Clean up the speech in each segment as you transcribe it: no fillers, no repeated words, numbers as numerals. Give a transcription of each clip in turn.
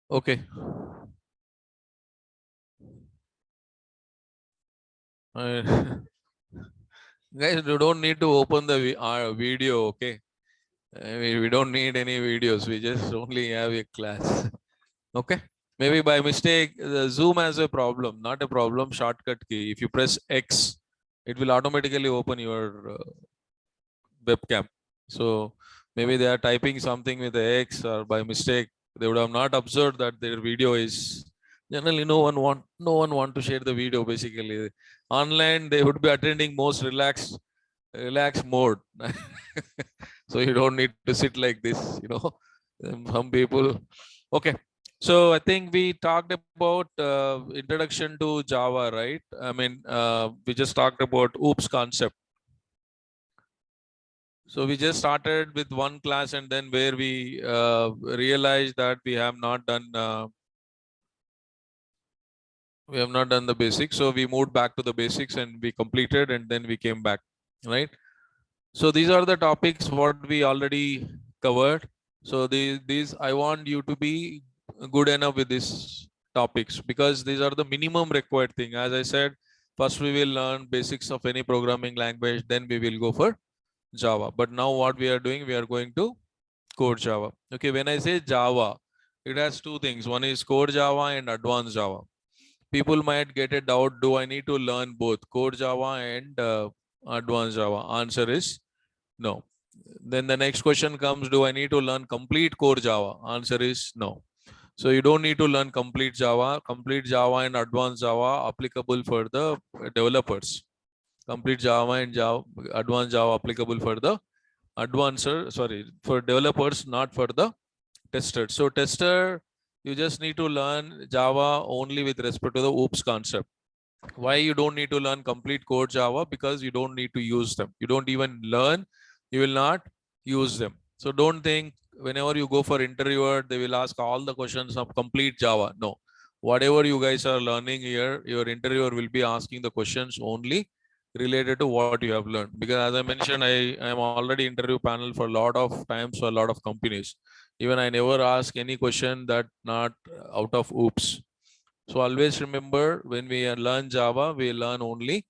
Okay. Uh, Guys, you don't need to open the video, okay? We don't need any videos. We just only have a class. Okay? Maybe by mistake, the Zoom has a problem, not a problem, shortcut key. If you press X, it will automatically open your webcam. So maybe they are typing something with the X or by mistake, they would have not observed that their video is generally no one want to share the video basically. Online, they would be attending most relaxed mode. So you don't need to sit like this. Some people. Okay. So I think we talked about introduction to Java, right? I mean, we just talked about OOPS concept. So we just started with one class, and then where we realized that we have not done the basics. So we moved back to the basics and we completed, and then we came back, right? So these are the topics what we already covered. So these I want you to be good enough with these topics because these are the minimum required thing. As I said, first we will learn basics of any programming language, then we will go for Java. But now what we are doing, we are going to core Java. Okay, when I say Java, it has two things. One is core Java and advanced Java. People might get a doubt, do I need to learn both core Java and advanced Java? Answer is no. Then the next question comes, do I need to learn complete core Java? Answer is no. So you don't need to learn complete Java. Complete Java and advanced Java applicable for the developers. Complete Java and advanced Java applicable for the for developers, not for the testers. So tester, you just need to learn Java only with respect to the OOPS concept. Why you don't need to learn complete core Java? Because you don't need to use them. You don't even learn, you will not use them. So don't think whenever you go for interviewer, they will ask all the questions of complete Java. No, whatever you guys are learning here, your interviewer will be asking the questions only related to what you have learned. Because as I mentioned, I am already interview panel for a lot of times for a lot of companies. Even I never ask any question that not out of OOPS. So always remember, when we learn Java, we learn only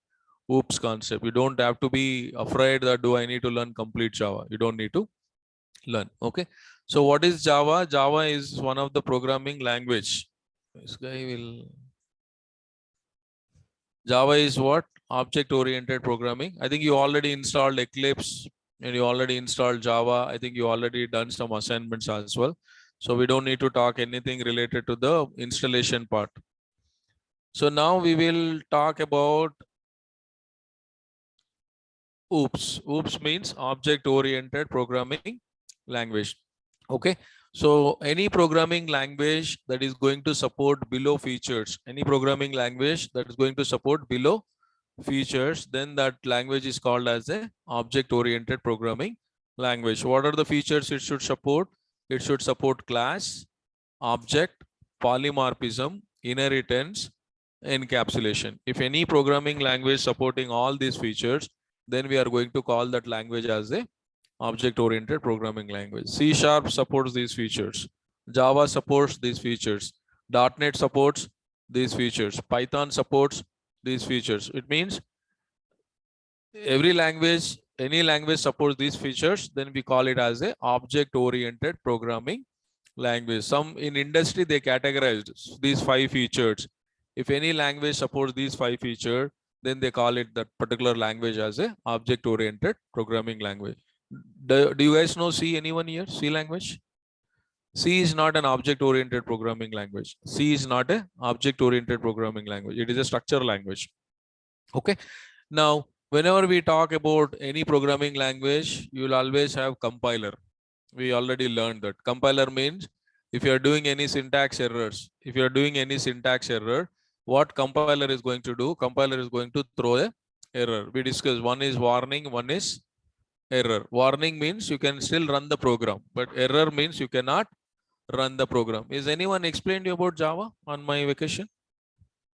OOPS concept. You don't have to be afraid that do I need to learn complete Java. You don't need to learn. Okay. So what is Java? Java is one of the programming language. This guy will. Java is what? Object-oriented programming. I think you already installed Eclipse and you already installed Java. I think you already done some assignments as well. So we don't need to talk anything related to the installation part. So now we will talk about OOPS. OOPS means object-oriented programming language. Okay. So any programming language that is going to support below features, any programming language that is going to support below features, then that language is called as a object-oriented programming language. What are the features it should support? It should support class, object, polymorphism, inheritance, encapsulation. If any programming language supporting all these features, then we are going to call that language as a object-oriented programming language. C# supports these features. Java supports these features. .NET supports these features. Python supports these features. It means every language, any language supports these features, then we call it as a object-oriented programming language. Some in industry, they categorized these 5 features. If any language supports these 5 features, then they call it that particular language as a object-oriented programming language. Do you guys know C? Anyone here? C language? C is not an object-oriented programming language. C is not a object-oriented programming language. It is a structure language. Okay. Now, whenever we talk about any programming language, you will always have compiler. We already learned that. Compiler means if you are doing any syntax errors, what compiler is going to do? Compiler is going to throw a error. We discussed one is warning, one is error. Warning means you can still run the program, but error means you cannot run the program. Is anyone explained you about Java on my vacation?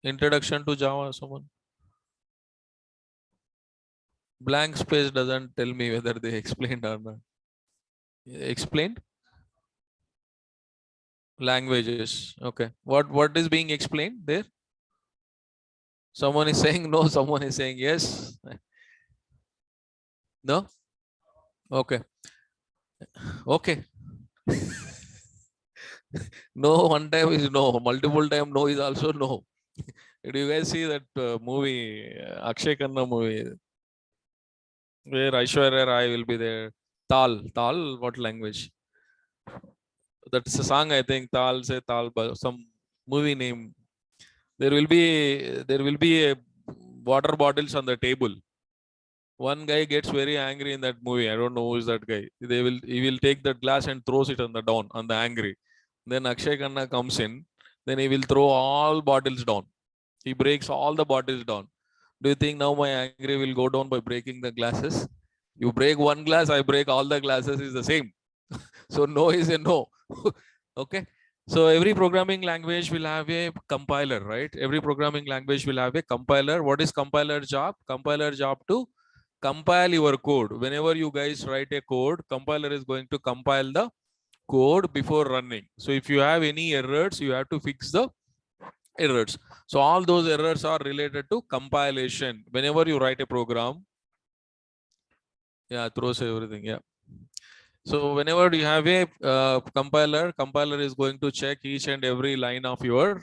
Introduction to Java, someone? Blank space doesn't tell me whether they explained or not. Explained? Languages. Okay. What is being explained there? Someone is saying no, someone is saying yes. No? Okay. Okay. No, one time is no, multiple time no is also no. Did you guys see that movie, Akshay Khanna movie, where Aishwarya Rai will be there? Tal, what language? That's a song, I think. Tal se Tal, some movie name. There will be a water bottles on the table. One guy gets very angry in that movie. I don't know who is that guy. He will take that glass and throws it on the down on the angry. Then Akshay Khanna comes in. Then he will throw all bottles down. He breaks all the bottles down. Do you think now my angry will go down by breaking the glasses? You break one glass, I break all the glasses is the same. So no is a no. Okay. So every programming language will have a compiler, right? Every programming language will have a compiler. What is compiler job? Compiler job to compile your code. Whenever you guys write a code, compiler is going to compile the code before running. So if you have any errors, you have to fix the errors. So all those errors are related to compilation. Whenever you write a program, yeah, throws everything. Yeah. So whenever you have a compiler is going to check each and every line of your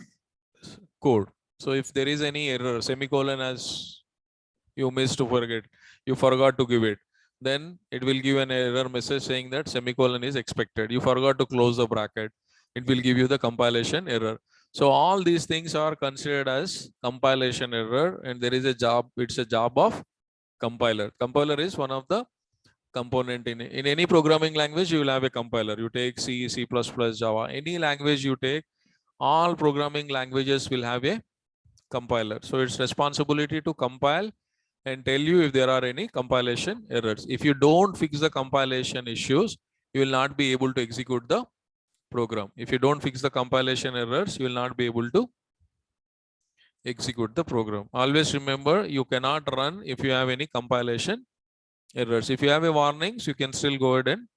code. So if there is any error, semicolon as you missed to forget, you forgot to give it, then it will give an error message saying that semicolon is expected. You forgot to close the bracket. It will give you the compilation error. So all these things are considered as compilation error, and there is a job. It's a job of compiler. Compiler is one of the component in any programming language. You will have a compiler. You take C, C++, Java, any language you take, all programming languages will have a compiler. So it's responsibility to compile and tell you if there are any compilation errors. If you don't fix the compilation issues, you will not be able to execute the program. If you don't fix the compilation errors, you will not be able to execute the program. Always remember, you cannot run if you have any compilation errors. If you have a warnings, you can still go ahead and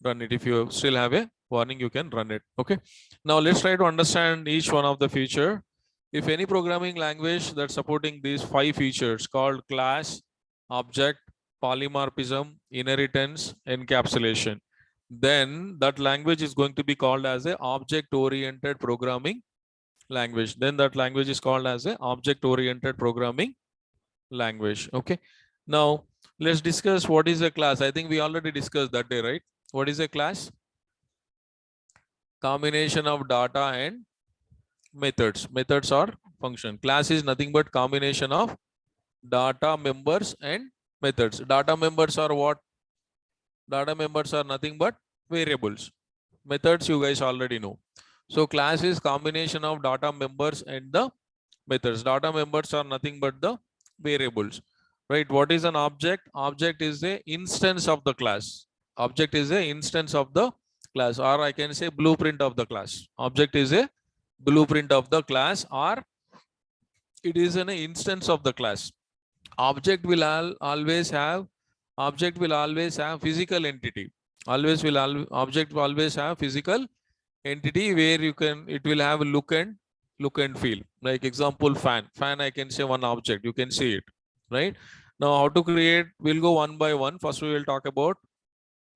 run it. If you still have a warning, you can run it. Okay. Now let's try to understand each one of the feature. If any programming language that's supporting these 5 features called class, object, polymorphism, inheritance, encapsulation, then that language is going to be called as a object-oriented programming language. Then that language is called as a object-oriented programming language. Okay. Now let's discuss what is a class. I think we already discussed that day, right? What is a class? Combination of data and methods. Methods are function. Class is nothing but combination of data members and methods. Data members are what? Data members are nothing but variables. Methods you guys already know. So class is combination of data members and the methods. Data members are nothing but the variables. Right? What is an object? Object is a instance of the class. Object is a instance of the class, or I can say blueprint of the class. Object is a blueprint of the class, or it is an instance of the class. Object will always have physical entity. Object will always have physical entity where it will have look and feel. Like example, fan. Fan, I can say one object. You can see it, right? Now, how to create? We'll go one by one. First, we will talk about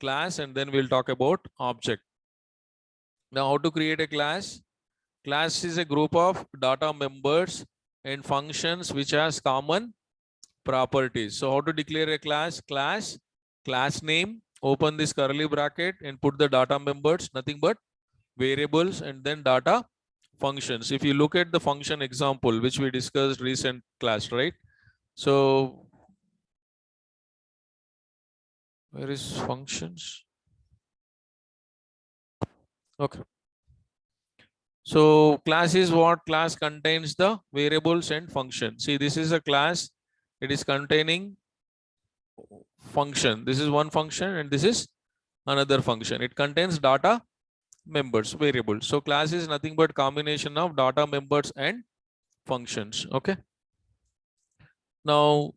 class, and then we'll talk about object. Now, how to create a class? Class is a group of data members and functions which has common properties. So how to declare a class? Class name, open this curly bracket and put the data members, nothing but variables, and then data functions. If you look at the function example, which we discussed recent class, right? So where is functions? Okay. So class is what? Class contains the variables and functions. See, this is a class. It is containing function. This is one function and this is another function. It contains data members, variables. So class is nothing but combination of data members and functions. Okay. Now,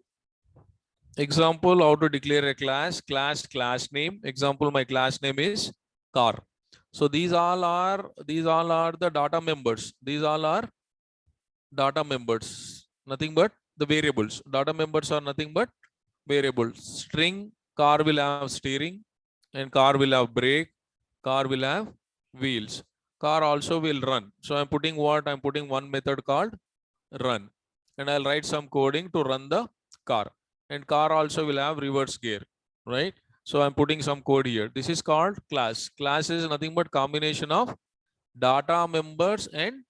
example, how to declare a class. Class name. Example, my class name is car. So these all are the data members. These all are data members, nothing but the variables. Data members are nothing but variables. String, car will have steering, and car will have brake, car will have wheels. Car also will run. So I'm putting what? I'm putting one method called run. And I'll write some coding to run the car. And car also will have reverse gear, right? So I'm putting some code here. This is called class. Class is nothing but combination of data members and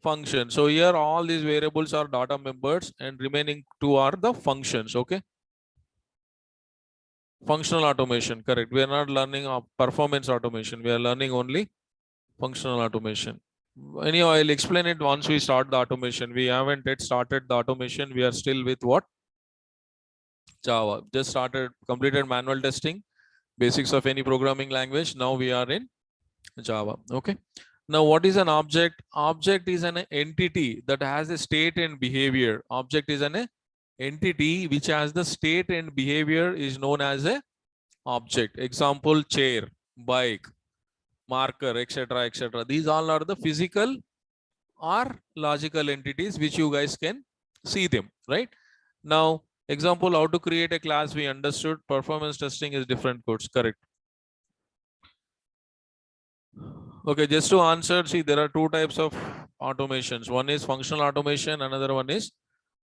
function. So here all these variables are data members and remaining two are the functions. Okay. Functional automation, correct. We are not learning performance automation. We are learning only functional automation. Anyhow, I'll explain it once we start the automation. We haven't yet started the automation. We are still with what? Java. Just started, completed manual testing, basics of any programming language. Now we are in Java. Okay. Now, what is an object? Object is an entity that has a state and behavior. Object is an entity which has the state and behavior is known as a object. Example, chair, bike, marker, etc., etc. These all are the physical or logical entities which you guys can see them, right? Now, example, how to create a class we understood. Performance testing is different codes, correct. Okay, just to answer, see, there are two types of automations. One is functional automation, another one is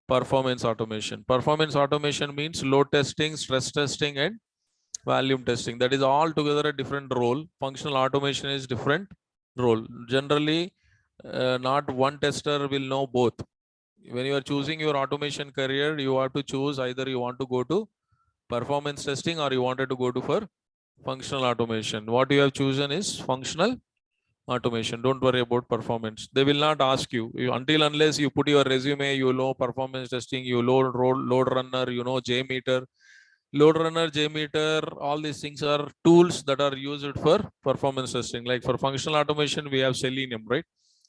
performance automation. Performance automation means load testing, stress testing, and volume testing. That is all together a different role. Functional automation is different role. Generally, not one tester will know both. When you are choosing your automation career, you have to choose either you want to go to performance testing or you wanted to go to for functional automation. What you have chosen is functional automation. Don't worry about performance. They will not ask you until unless you put your resume, you know performance testing, you load runner, you know JMeter. Load runner, JMeter, all these things are tools that are used for performance testing. Like for functional automation, we have Selenium, right?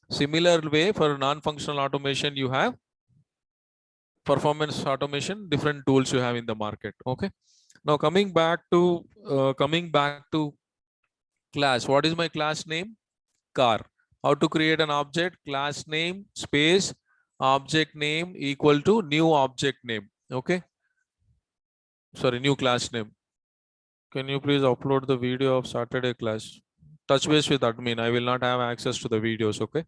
Similar way for non-functional automation, you have performance automation, different tools you have in the market. Okay. Now coming back to class. What is my class name? Car. How to create an object? Class name space object name equal to new object name. Okay. Sorry, new class name. Can you please upload the video of Saturday class? Touch base with admin. I will not have access to the videos. Okay.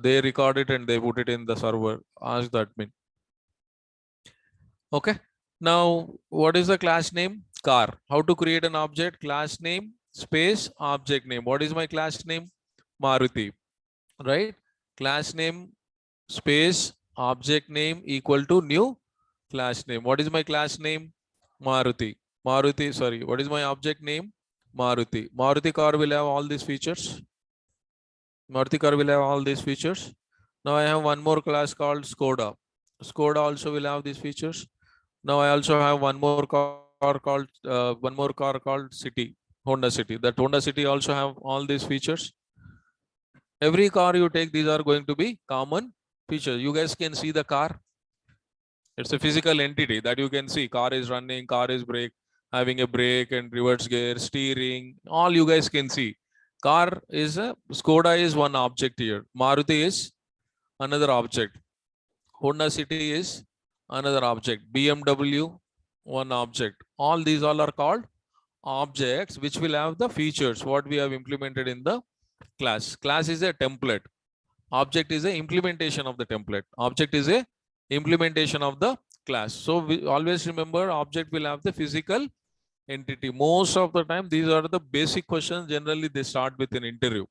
They record it and they put it in the server. Ask the admin. Okay. Now, what is the class name? Car. How to create an object? Class name space object name. What is my class name? Maruti. Right? Class name space object name equal to new class name. What is my class name? Maruti. Maruti, sorry. What is my object name? Maruti. Maruti car will have all these features. Maruti car will have all these features. Now I have one more class called Skoda. Skoda also will have these features. Now I also have one more car called City, Honda City. That Honda City also have all these features. Every car you take, these are going to be common features. You guys can see the car. It's a physical entity that you can see. Car is running, car is having a brake and reverse gear, steering. All you guys can see. Car is Skoda is one object here. Maruti is another object. Honda City is another object. BMW, one object. All these all are called objects which will have the features what we have implemented in the class. Class is a template. Object is a implementation of the template. Object is a implementation of the class. So we always remember object will have the physical entity. Most of the time, these are the basic questions. Generally, they start with an interview.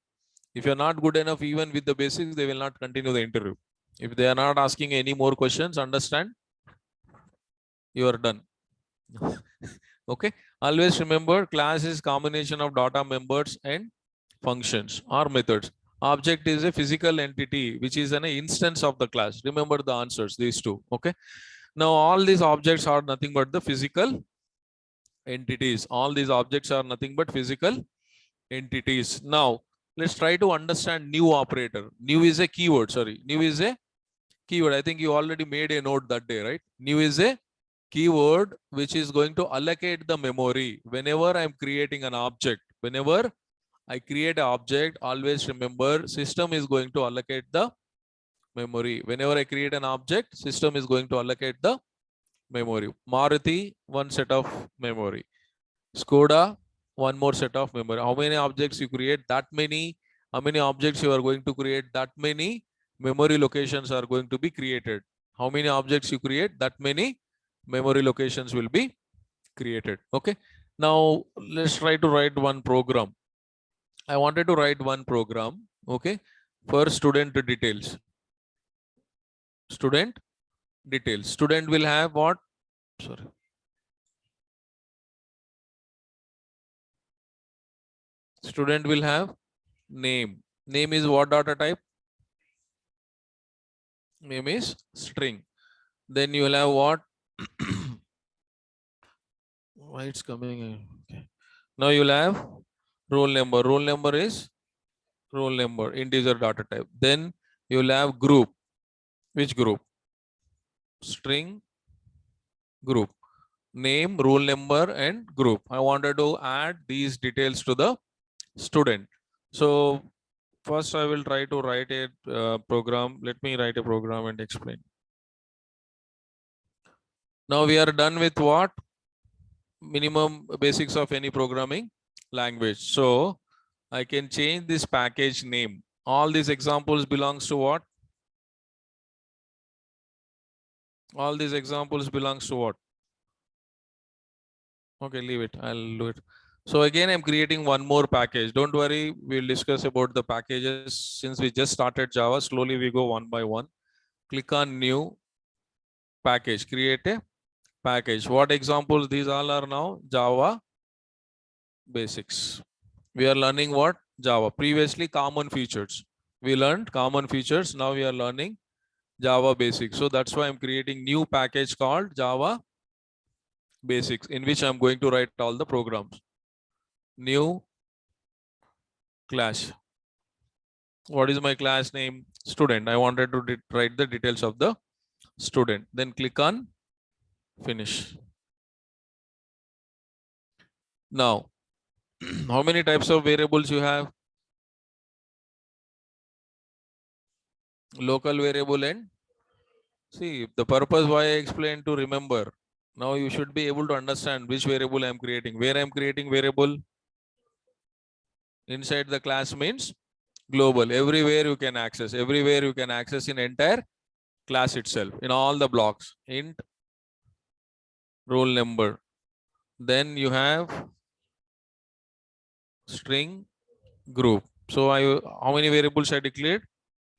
If you're not good enough even with the basics, they will not continue the interview. If they are not asking any more questions, understand, you are done. Okay. Always remember class is combination of data members and functions or methods. Object is a physical entity, which is an instance of the class. Remember the answers, these two. Okay. Now, all these objects are nothing but the physical entities. All these objects are nothing but physical entities. Now, let's try to understand new operator. New is a keyword. Sorry. New is a keyword. I think you already made a note that day, right? New is a keyword which is going to allocate the memory whenever I'm creating an object. Whenever I create an object, always remember system is going to allocate the memory. Whenever I create an object, system is going to allocate the memory. Maruti, one set of memory. Skoda, one more set of memory. How many objects you create, that many. How many objects you are going to create, that many memory locations are going to be created. How many objects you create, that many memory locations will be created. Okay. Now let's try to write one program. I wanted to write one program. Okay. For student details. Student details. Student will have what? Sorry. Student will have name. Name is what data type? Name is string. Then you will have what? Why it's coming? Okay. Now you will have roll number. Roll number is roll number, integer data type. Then you will have group. Which group? String group. Name, roll number, and group. I wanted to add these details to the student. So first I will try to write a program. Let me write a program and explain. Now we are done with what? Minimum basics of any programming language. So I can change this package name. All these examples belongs to what? All these examples belongs to what? Okay, leave it. I'll do it. So again, I'm creating one more package. Don't worry, we'll discuss about the packages. Since we just started Java, slowly we go one by one. Click on new package, create a package. What examples these all are now? Java basics. We are learning what? Java. Previously, common features. We learned common features. Now we are learning Java basics. So that's why I'm creating new package called Java basics, in which I'm going to write all the programs. New class. What is my class name? Student. I wanted to write the details of the student. Then click on finish. Now, how many types of variables you have? Local variable and see the purpose why I explained to remember. Now you should be able to understand which variable I am creating. Where I am creating variable inside the class means global. Everywhere you can access. Everywhere you can access in entire class itself. In all the blocks. Int roll number. Then you have string group. So how many variables I declared?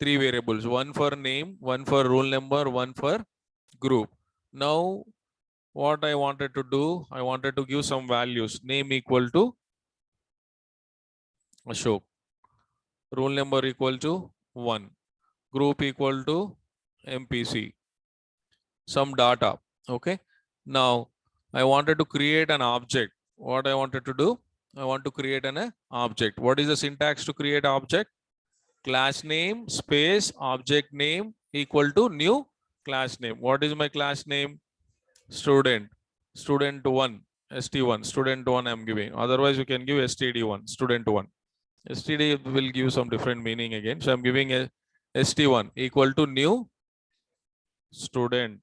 3 variables. One for name, one for roll number, one for group. Now what I wanted to do, I wanted to give some values. Name equal to Ashok. Roll number equal to 1. Group equal to MPC. Some data. Okay. Now I wanted to create an object. What I wanted to do? I want to create an object. What is the syntax to create object? Class name space object name equal to new class name. What is my class name? Student. Student 1. ST1. Student 1 I'm giving. Otherwise you can give STD1. Student 1. STD will give some different meaning again. So I'm giving a ST1 equal to new student.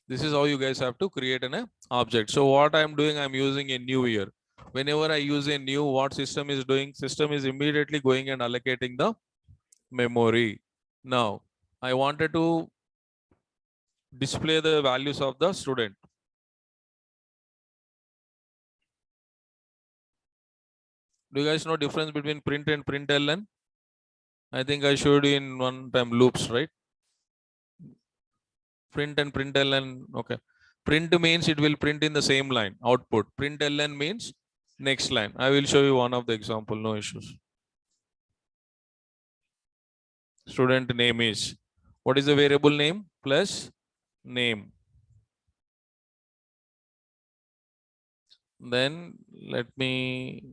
This is how you guys have to create an object. So what I'm doing, I'm using a new here. Whenever I use a new, what system is doing? System is immediately going and allocating the memory. Now, I wanted to display the values of the student. Do you guys know difference between print and println? I think I showed you in one time loops, right? Print and println. Okay. Print means it will print in the same line, output. Println means next line. I will show you one of the example, no issues. Student name is, what is the variable name? Plus name. Then let me,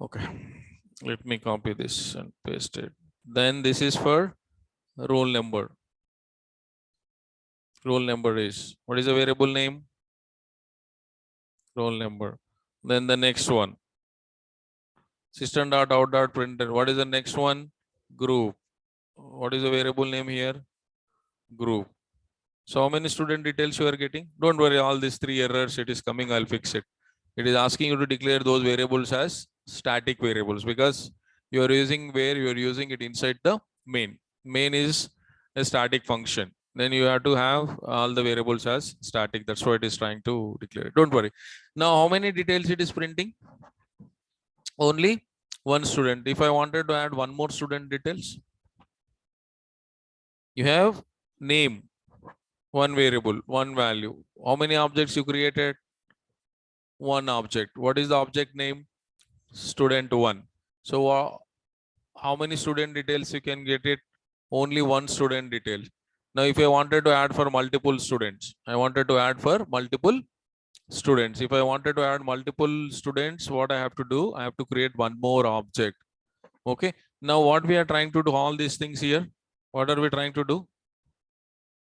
okay. Let me copy this and paste it. Then this is for roll number. Roll number is, what is the variable name? roll number. Then the next one, system.out.println. What is the next one? Group. What is the variable name here? Group. So how many student details you are getting? Don't worry, all these 3 errors, it is coming, I'll fix it. It is asking you to declare those variables as static variables because you are using where you are using it inside the main. Main is a static function. Then you have to have all the variables as static. That's what it is trying to declare. Don't worry. Now, how many details it is printing? Only one student. If I wanted to add one more student details, you have name, one variable, one value. How many objects you created? One object. What is the object name? Student1. So how many student details you can get it? Only one student detail. Now, if I wanted to add for multiple students, I wanted to add for multiple students. If I wanted to add multiple students, what I have to do? I have to create one more object. Okay. Now, what we are trying to do, all these things here, what are we trying to do?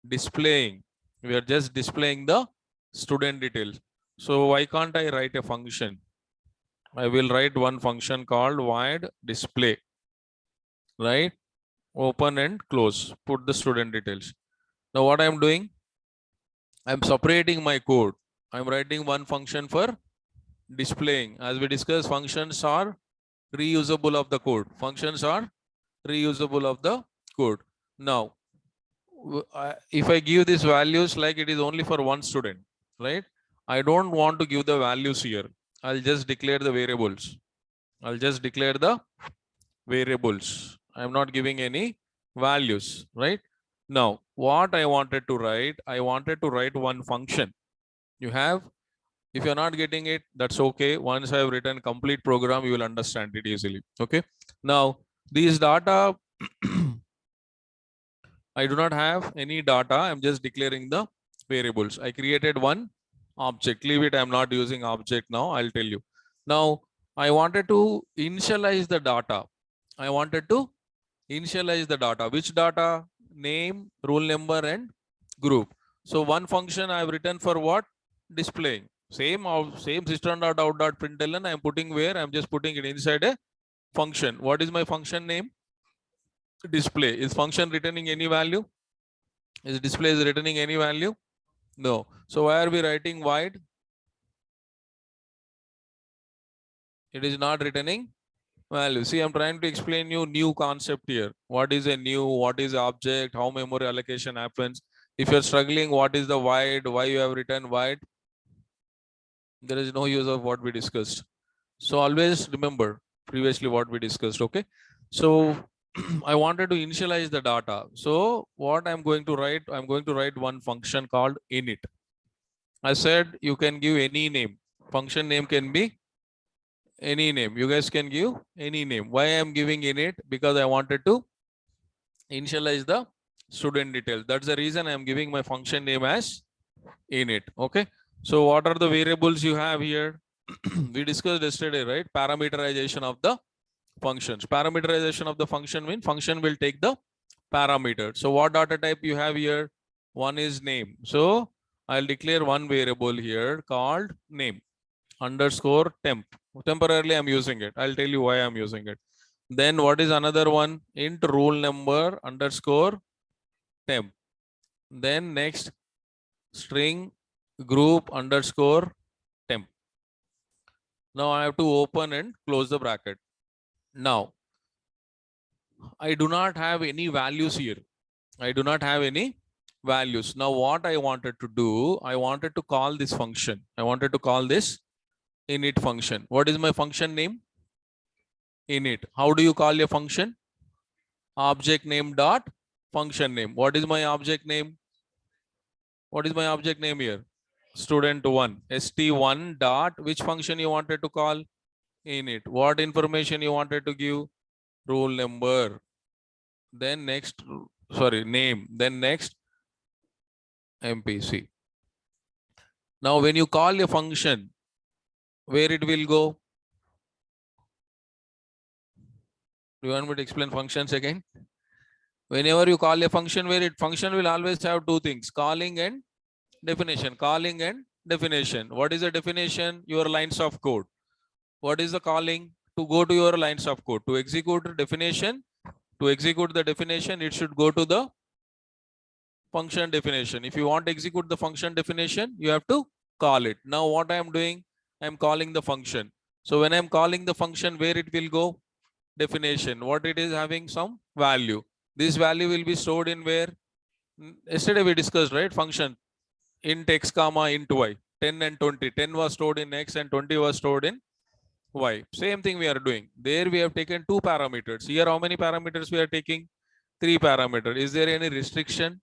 Displaying. We are just displaying the student details. So why can't I write a function? I will write one function called void display, right? Open and close, put the student details. Now what I'm doing, I'm separating my code. I'm writing one function for displaying. As we discussed, functions are reusable of the code. Functions are reusable of the code. Now, if I give these values like it is only for one student, right? I don't want to give the values here. I'll just declare the variables. I'll just declare the variables. I'm not giving any values, right? Now, what I wanted to write one function. You have, if you're not getting it, that's okay. Once I've written complete program, you will understand it easily. Okay. Now, these data, I do not have any data. I'm just declaring the variables. I created one object. Leave it. I'm not using object now. I'll tell you. Now, I wanted to initialize the data. I wanted to initialize the data. Which data? Name, roll number, and group. So one function I've written for what? Displaying. Same system.out.println. I'm putting where? I'm just putting it inside a function. What is my function name? Display. Is function returning any value? Is display is returning any value? No. So why are we writing void? It is not returning value. See, I'm trying to explain you new concept here. What is a new? What is object? How memory allocation happens? If you're struggling, what is the void? Why you have written void? There is no use of what we discussed. So always remember previously what we discussed. Okay. So I wanted to initialize the data. So what I'm going to write, I'm going to write one function called init. I said you can give any name. Function name can be any name. You guys can give any name. Why I'm giving init? Because I wanted to initialize the student details. That's the reason I'm giving my function name as init. Okay. So what are the variables you have here? We discussed yesterday, right? Parameterization of the functions. Parameterization of the function means function will take the parameter. So what data type you have here? One is name. So I'll declare one variable here called name underscore temp. Temporarily I'm using it. I'll tell you why I'm using it. Then what is another one? Int roll number underscore temp. Then next string group underscore temp. Now I have to open and close the bracket. Now, I do not have any values here. I do not have any values. Now, what I wanted to do, I wanted to call this function. I wanted to call this init function. What is my function name? Init. How do you call a function? Object name dot function name. What is my object name? What is my object name here? Student1. st1 dot which function you wanted to call? Init. What information you wanted to give? Roll number. Then next, sorry, name. Then next, MPC. Now, when you call a function, where it will go? Do you want me to explain functions again? Whenever you call a function, function will always have two things, calling and definition. Calling and definition. What is the definition? Your lines of code. What is the calling? To go to your lines of code. To execute the definition, it should go to the function definition. If you want to execute the function definition, you have to call it. Now what I am doing, I am calling the function. So when I am calling the function, where it will go? Definition. What it is having some value. This value will be stored in where? Yesterday we discussed, right? Function int x comma int y. 10 and 20. 10 was stored in x and 20 was stored in y. Same thing we are doing. There we have taken 2 parameters. Here how many parameters we are taking? 3 parameters. Is there any restriction?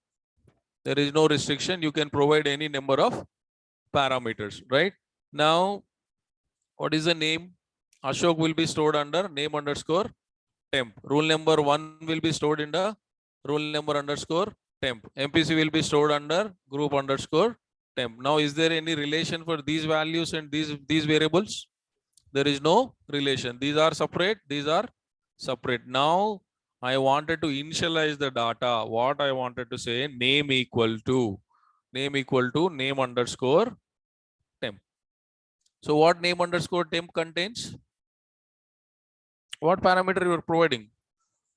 There is no restriction. You can provide any number of parameters, right? Now, what is the name? Ashok will be stored under name underscore temp. Rule number 1 will be stored in the rule number underscore temp. MPC will be stored under group underscore temp. Now, is there any relation for these values and these variables? There is no relation. These are separate. These are separate. Now, I wanted to initialize the data. What I wanted to say, name equal to name underscore temp. So what name underscore temp contains? What parameter you are providing?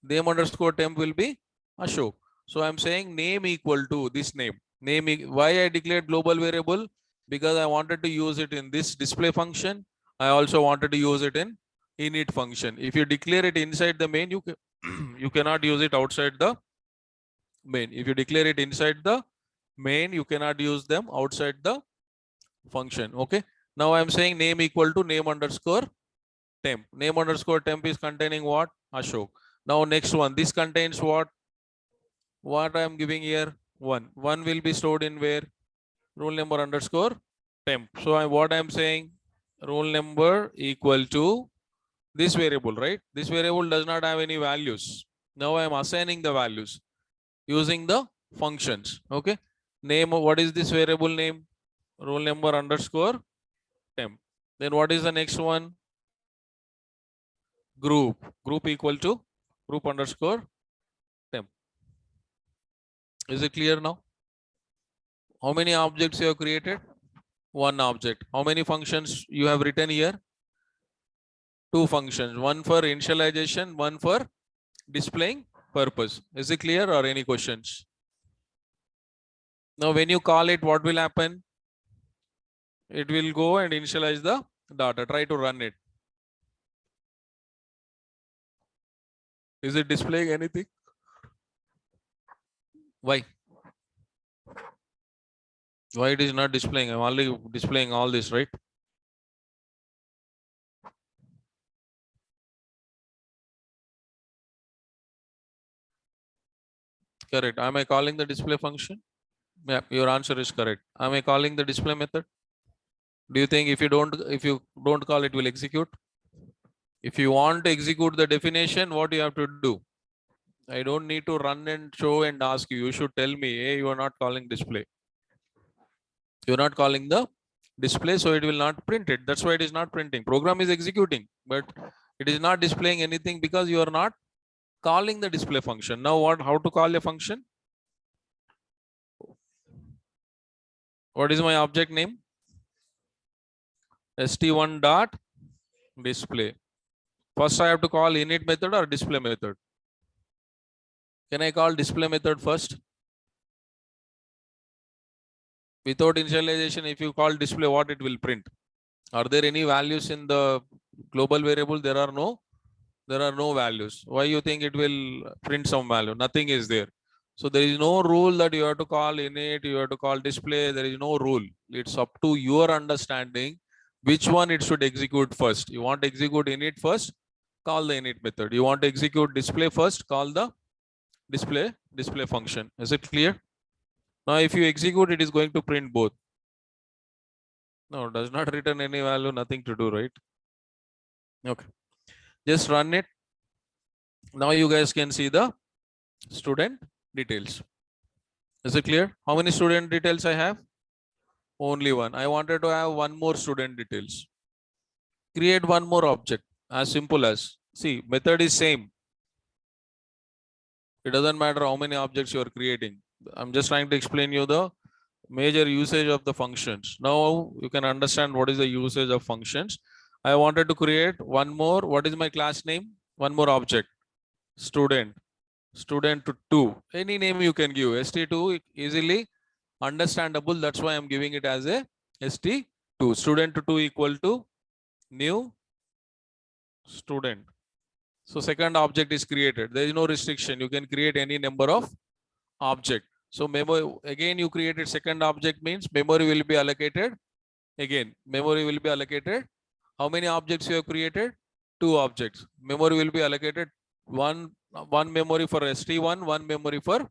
Name underscore temp will be Ashok. So I'm saying name equal to this name. Why I declared global variable? Because I wanted to use it in this display function. I also wanted to use it in init function. If you declare it inside the main, you cannot use it outside the main. If you declare it inside the main, you cannot use them outside the function. Okay. Now I'm saying name equal to name underscore temp. Name underscore temp is containing what? Ashok. Now next one. This contains what? What I am giving here? 1. 1 will be stored in where? Rule number underscore temp. So what I am saying? Rule number equal to this variable, right? This variable does not have any values. Now I am assigning the values using the functions. Okay. Name, what is this variable name? Rule number underscore temp. Then what is the next one? Group. Group equal to group underscore temp. Is it clear now? How many objects you have created? 1 object. How many functions you have written here? 2 functions. 1 for initialization, 1 for displaying purpose. Is it clear or any questions? Now when you call it, what will happen? It will go and initialize the data. Try to run it. Is it displaying anything? Why? Why it is not displaying? I'm only displaying all this, right? Correct. Am I calling the display function? Yeah, your answer is correct. Am I calling the display method? Do you think if you don't call it will execute? If you want to execute the definition, what you have to do? I don't need to run and show and ask you. You should tell me, hey, you are not calling display. You're not calling the display, so it will not print it. That's why it is not printing. Program is executing, but it is not displaying anything because you are not calling the display function. Now how to call a function? What is my object name? st1 dot display. First I have to call init method or display method. Can I call display method first? Without initialization, if you call display, what it will print? Are there any values in the global variable? There are no values. Why you think it will print some value? Nothing is there. So there is no rule that you have to call init, you have to call display. There is no rule. It's up to your understanding which one it should execute first. You want to execute init first, call the init method. You want to execute display first, call the display function. Is it clear? Now, if you execute, it is going to print both. No, it does not return any value, nothing to do, right? Okay. Just run it. Now you guys can see the student details. Is it clear? How many student details I have? Only 1. I wanted to have 1 more student details. Create 1 more object. As simple as, see, method is same. It doesn't matter how many objects you are creating. I'm just trying to explain you the Major usage of the functions. Now you can understand what is the usage of functions. I wanted to create one more. What is my class name? One more object. Student. Student 2. Any name you can give. ST2 easily understandable. That's why I'm giving it as a ST2. Student 2 equal to new student. So second object is created. There is no restriction. You can create any number of object. So memory, again you created second object means memory will be allocated. Again, memory will be allocated. How many objects you have created? 2 objects. Memory will be allocated one memory for ST1, one memory for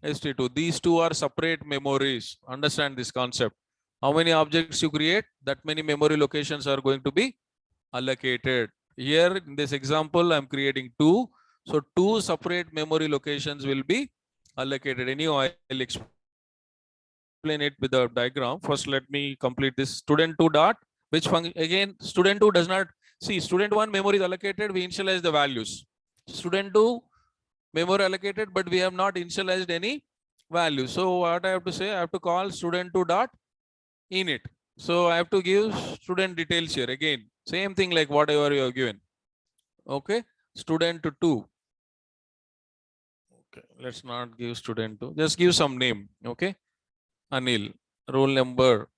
ST2. These two are separate memories. Understand this concept. How many objects you create, that many memory locations are going to be allocated. Here in this example, I'm creating 2. So 2 separate memory locations will be allocated. Anyway, I'll explain it with the diagram. First, let me complete this. Student 2 dot, which function, again, student 2 does not, see, student 1 memory is allocated, we initialize the values. Student 2 memory allocated, but we have not initialized any value. So what I have to say, I have to call student 2 dot init. So I have to give student details here. Again, same thing like whatever you have given. Okay, student 2. Okay, let's not give student 2. Just give some name. Okay, Anil, roll number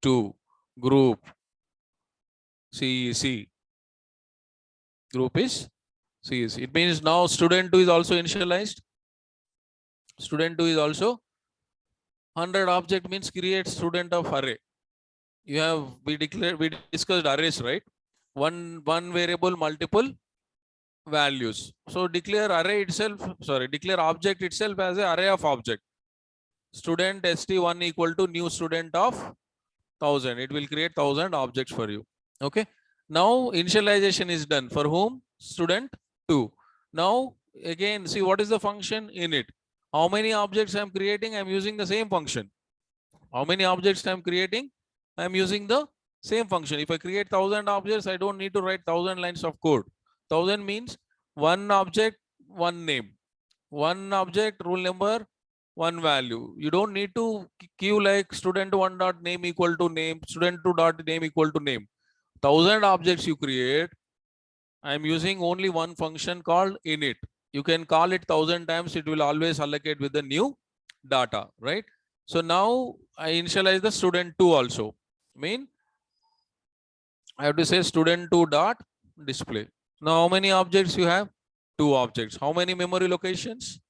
2, group CEC. Group is CEC. It means now student 2 is also initialized. Student 2 is also 100 object means create student of array. You have, we discussed arrays, right? One variable, multiple values. So declare array itself, declare object itself as an array of object. Student ST1 equal to new student of 1000. It will create 1000 objects for you. Okay. Now initialization is done. For whom? Student 2. Now again, see what is the function init. How many objects I'm creating? I'm using the same function. How many objects I'm creating? I'm using the same function. If I create 1000 objects, I don't need to write 1000 lines of code. 1000 means one object, one name. One object, rule number, one value. You don't need to queue like student 1 dot name equal to name, student 2 dot name equal to name. 1000 objects you create. I'm using only one function called init. You can call it 1000 times. It will always allocate with the new data, right? So now I initialize the student 2 also. Mean I have to say student 2 dot display. Now how many objects you have? 2 objects. How many memory locations?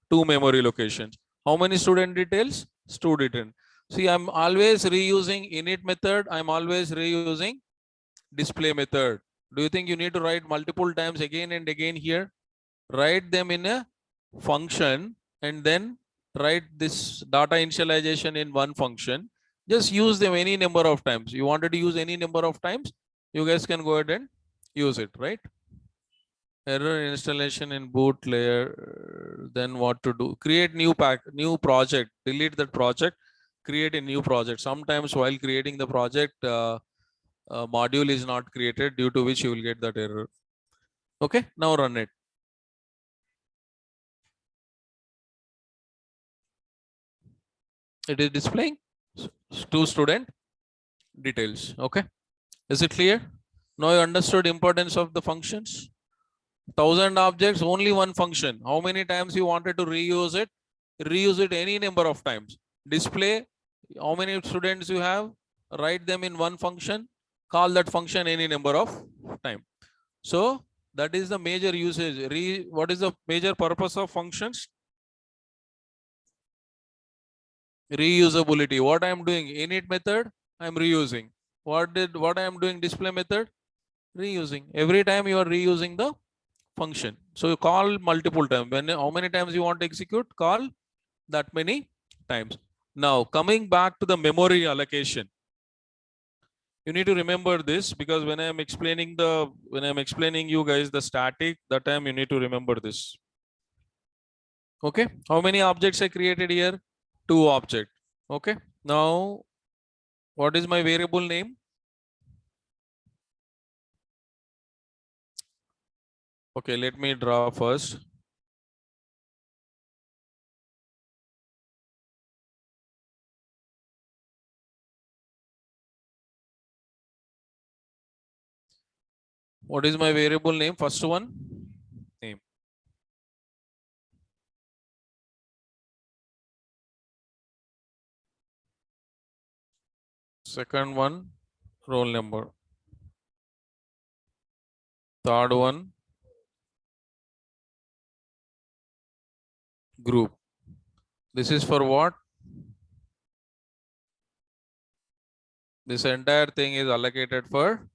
2 memory locations. How many student details? Student. See, I'm always reusing init method. I'm always reusing display method. Do you think you need to write multiple times again and again here? Write them in a function and then write this data initialization in one function. Just use them any number of times. You wanted to use any number of times, you guys can go ahead and use it, right? Error installation in boot layer. Then what to do? Create new new project, delete that project, create a new project. Sometimes while creating the project, module is not created, due to which you will get that error. Okay, now run it. It is displaying 2 student details. Okay, is it clear? Now you understood importance of the functions. 1000 objects, only one function. How many times you wanted to reuse it? Reuse it any number of times. Display, how many students you have? Write them in one function. Call that function any number of time. So that is the major usage. What is the major purpose of functions? Reusability. What I am doing? Init method, I am reusing. What I am doing? Display method, reusing. Every time you are reusing the function. So you call multiple times. How many times you want to execute? Call that many times. Now coming back to the memory allocation. You need to remember this, because when I'm explaining you guys the static, that time you need to remember this. Okay. How many objects I created here? 2 objects. Okay. Now what is my variable name? Okay, let me draw first. What is my variable name? First one, name. Second one, roll number. Third one, group. This is for what? This entire thing is allocated for,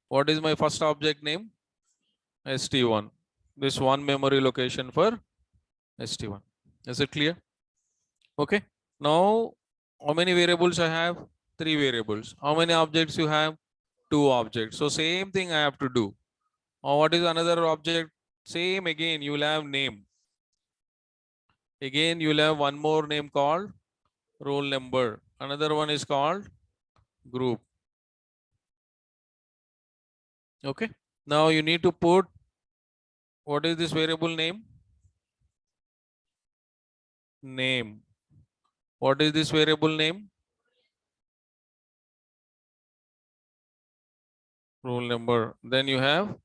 what is my first object name? ST1. This one memory location for ST1. Is it clear? Okay. Now, how many variables I have? 3 variables. How many objects you have? 2 objects. So same thing I have to do. Or what is another object? Same again, you will have name. Again, you will have one more name called roll number. Another one is called group. Okay. Now you need to put, what is this variable name? Name. What is this variable name? Roll number. Then you have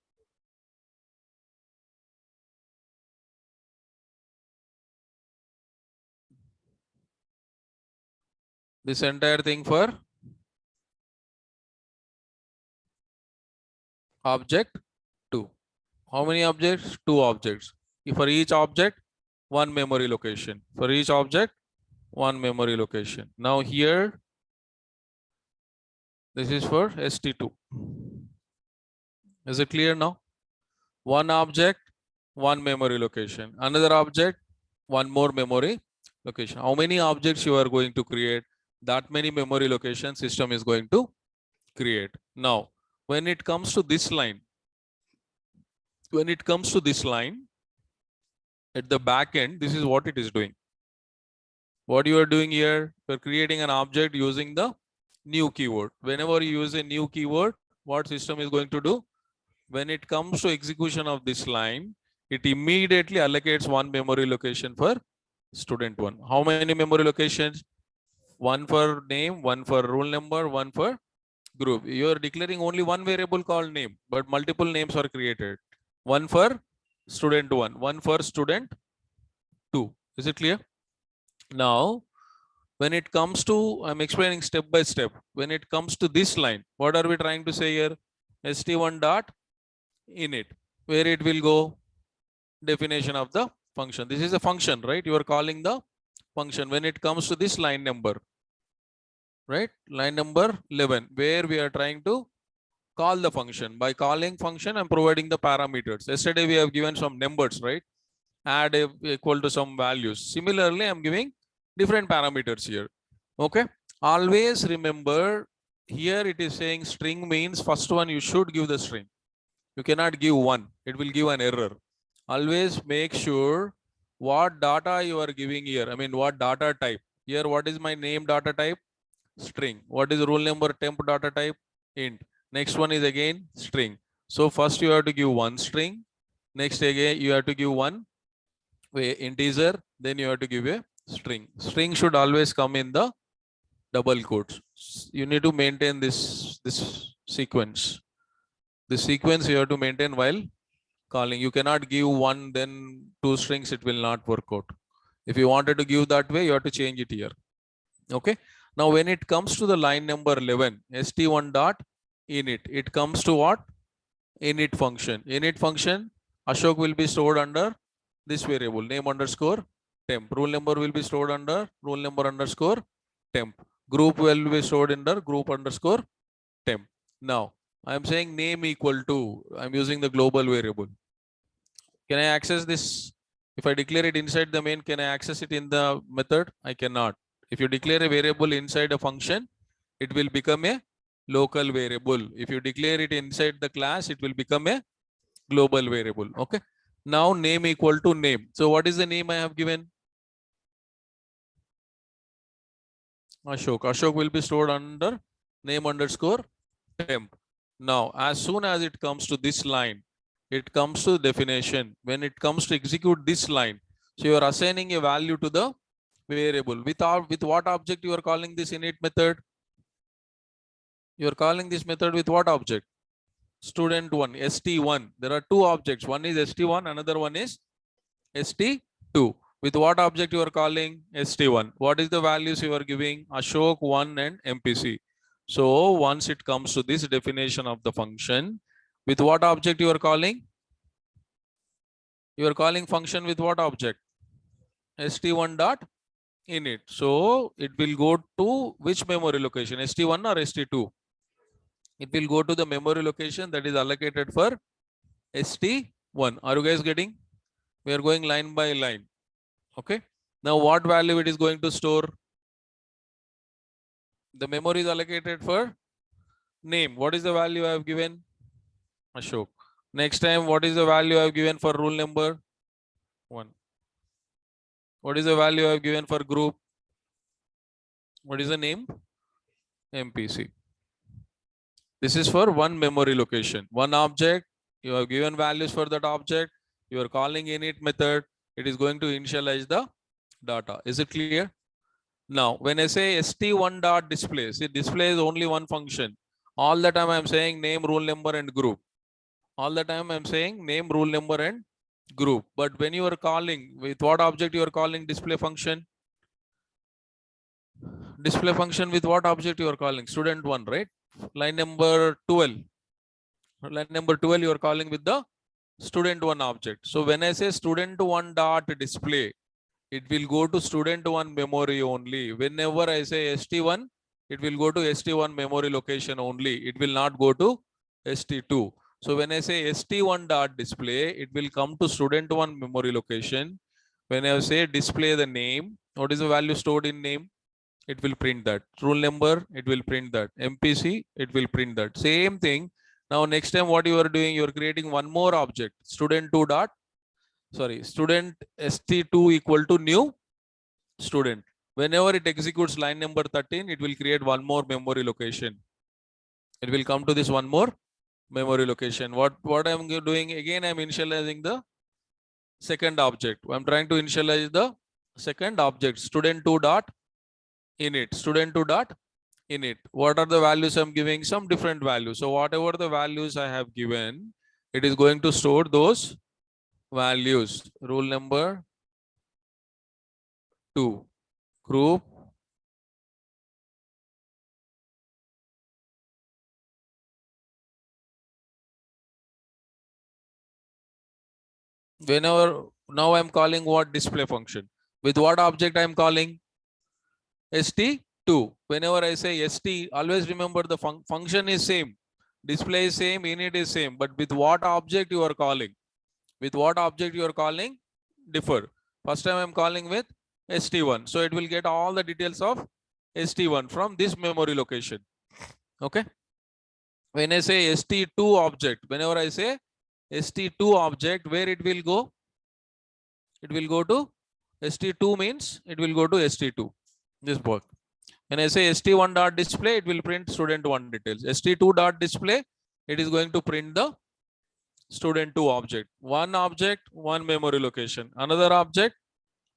this entire thing for object 2. How many objects? 2 objects. For each object, one memory location. For each object, one memory location. Now here, this is for ST2. Is it clear now? One object, one memory location. Another object, one more memory location. How many objects you are going to create? That many memory location system is going to create. Now, when it comes to this line, at the back end, this is what it is doing. What you are doing here, you're creating an object using the new keyword. Whenever you use a new keyword, what system is going to do? When it comes to execution of this line, it immediately allocates one memory location for student 1. How many memory locations? One for name, one for roll number, one for group. You are declaring only one variable called name, but multiple names are created. One for student 1, one for student 2. Is it clear? Now, when it comes to, I'm explaining step by step. When it comes to this line, what are we trying to say here? st1 dot init, where it will go? Definition of the function. This is a function, right? You are calling the function. When it comes to this line number, right? Line number 11, where we are trying to call the function. By calling function, I'm providing the parameters. Yesterday we have given some numbers, right? Add equal to some values. Similarly, I'm giving different parameters here. Okay. Always remember, here it is saying string means first one you should give the string. You cannot give one. It will give an error. Always make sure what data you are giving here. I mean, what data type. Here, what is my name data type? String. What is roll number temp data type? Int. Next one is again string. So first you have to give one string. Next again you have to give one integer. Then you have to give a string. String should always come in the double quotes. You need to maintain this sequence. The sequence you have to maintain while calling. You cannot give one then two strings. It will not work out. If you wanted to give that way, you have to change it here. Okay. Now, when it comes to the line number 11, st1 dot init, it comes to what? Init function. Init function, Ashok will be stored under this variable, name underscore temp. Roll number will be stored under roll number underscore temp. Group will be stored under group underscore temp. Now, I am saying name equal to, I'm using the global variable. Can I access this? If I declare it inside the main, can I access it in the method? I cannot. If you declare a variable inside a function, it will become a local variable. If you declare it inside the class, it will become a global variable. Okay. Now name equal to name. So what is the name I have given? Ashok. Ashok will be stored under name underscore temp. Now, as soon as it comes to this line, it comes to definition. When it comes to execute this line, so you are assigning a value to the variable. With what object you are calling this init method? You are calling this method with what object? student1, st1. There are two objects. One is st1, another one is st2. With what object you are calling? st1. What is the values you are giving? Ashok, 1 and MPC. So once it comes to this definition of the function, with what object you are calling? You are calling function with what object? st1 dot init. So it will go to which memory location? st1 or st2? It will go to the memory location that is allocated for st1. Are you guys getting? We are going line by line. Okay. Now what value it is going to store? The memory is allocated for name. What is the value I have given? Ashok. Next time, what is the value I have given for rule number? 1. What is the value I have given for group? What is the name? MPC. This is for one memory location. One object, you have given values for that object. You are calling init method. It is going to initialize the data. Is it clear? Now, when I say st1.display, see, display is only one function. All the time I'm saying name, rule number, and group. All the time I'm saying name, rule number, and group. But when you are calling, with what object you are calling display function? Display function with what object you are calling? Student1, right? Line number 12. Line number 12 you are calling with the student1 object. So when I say student1.display, it will go to student1 memory only. Whenever I say st1, it will go to st1 memory location only. It will not go to st2. So when I say st1.display, it will come to student1 memory location. When I say display the name, what is the value stored in name? It will print that. Rule number, it will print that. MPC, it will print that. Same thing. Now next time what you are doing, you are creating one more object. Student2 dot, student st2 equal to new student. Whenever it executes line number 13, it will create one more memory location. It will come to this one more memory location. What I'm doing again, I'm initializing the second object. I'm trying to initialize the second object, student2 dot init. Student2 dot init. What are the values I'm giving? Some different values. So whatever the values I have given, it is going to store those values. Rule number 2, group, whenever, now I'm calling what? Display function. With what object I'm calling? st2. Whenever I say st, always remember the function is same, display is same, init is same, but with what object you are calling? With what object you are calling differ. First time I'm calling with st1, so it will get all the details of st1 from this memory location. Okay. When I say st2 object, whenever I say st2 object, where it will go? It will go to st2, means it will go to st2. This box. When I say st1.display, it will print student1 details. st2.display, it is going to print the student2 object. One object, one memory location. Another object,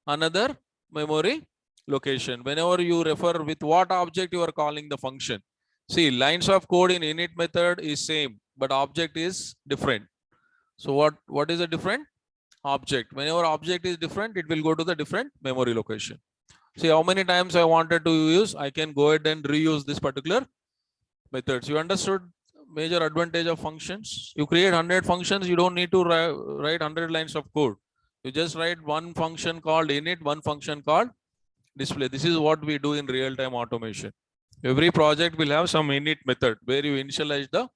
another memory location. Whenever you refer with what object you are calling the function. See, lines of code in init method is same, but object is different. So what is a different object? Whenever object is different, it will go to the different memory location. See how many times I wanted to use, I can go ahead and reuse this particular methods. You understood major advantage of functions? You create 100 functions, you don't need to write 100 lines of code. You just write one function called init, one function called display. This is what we do in real-time automation. Every project will have some init method where you initialize the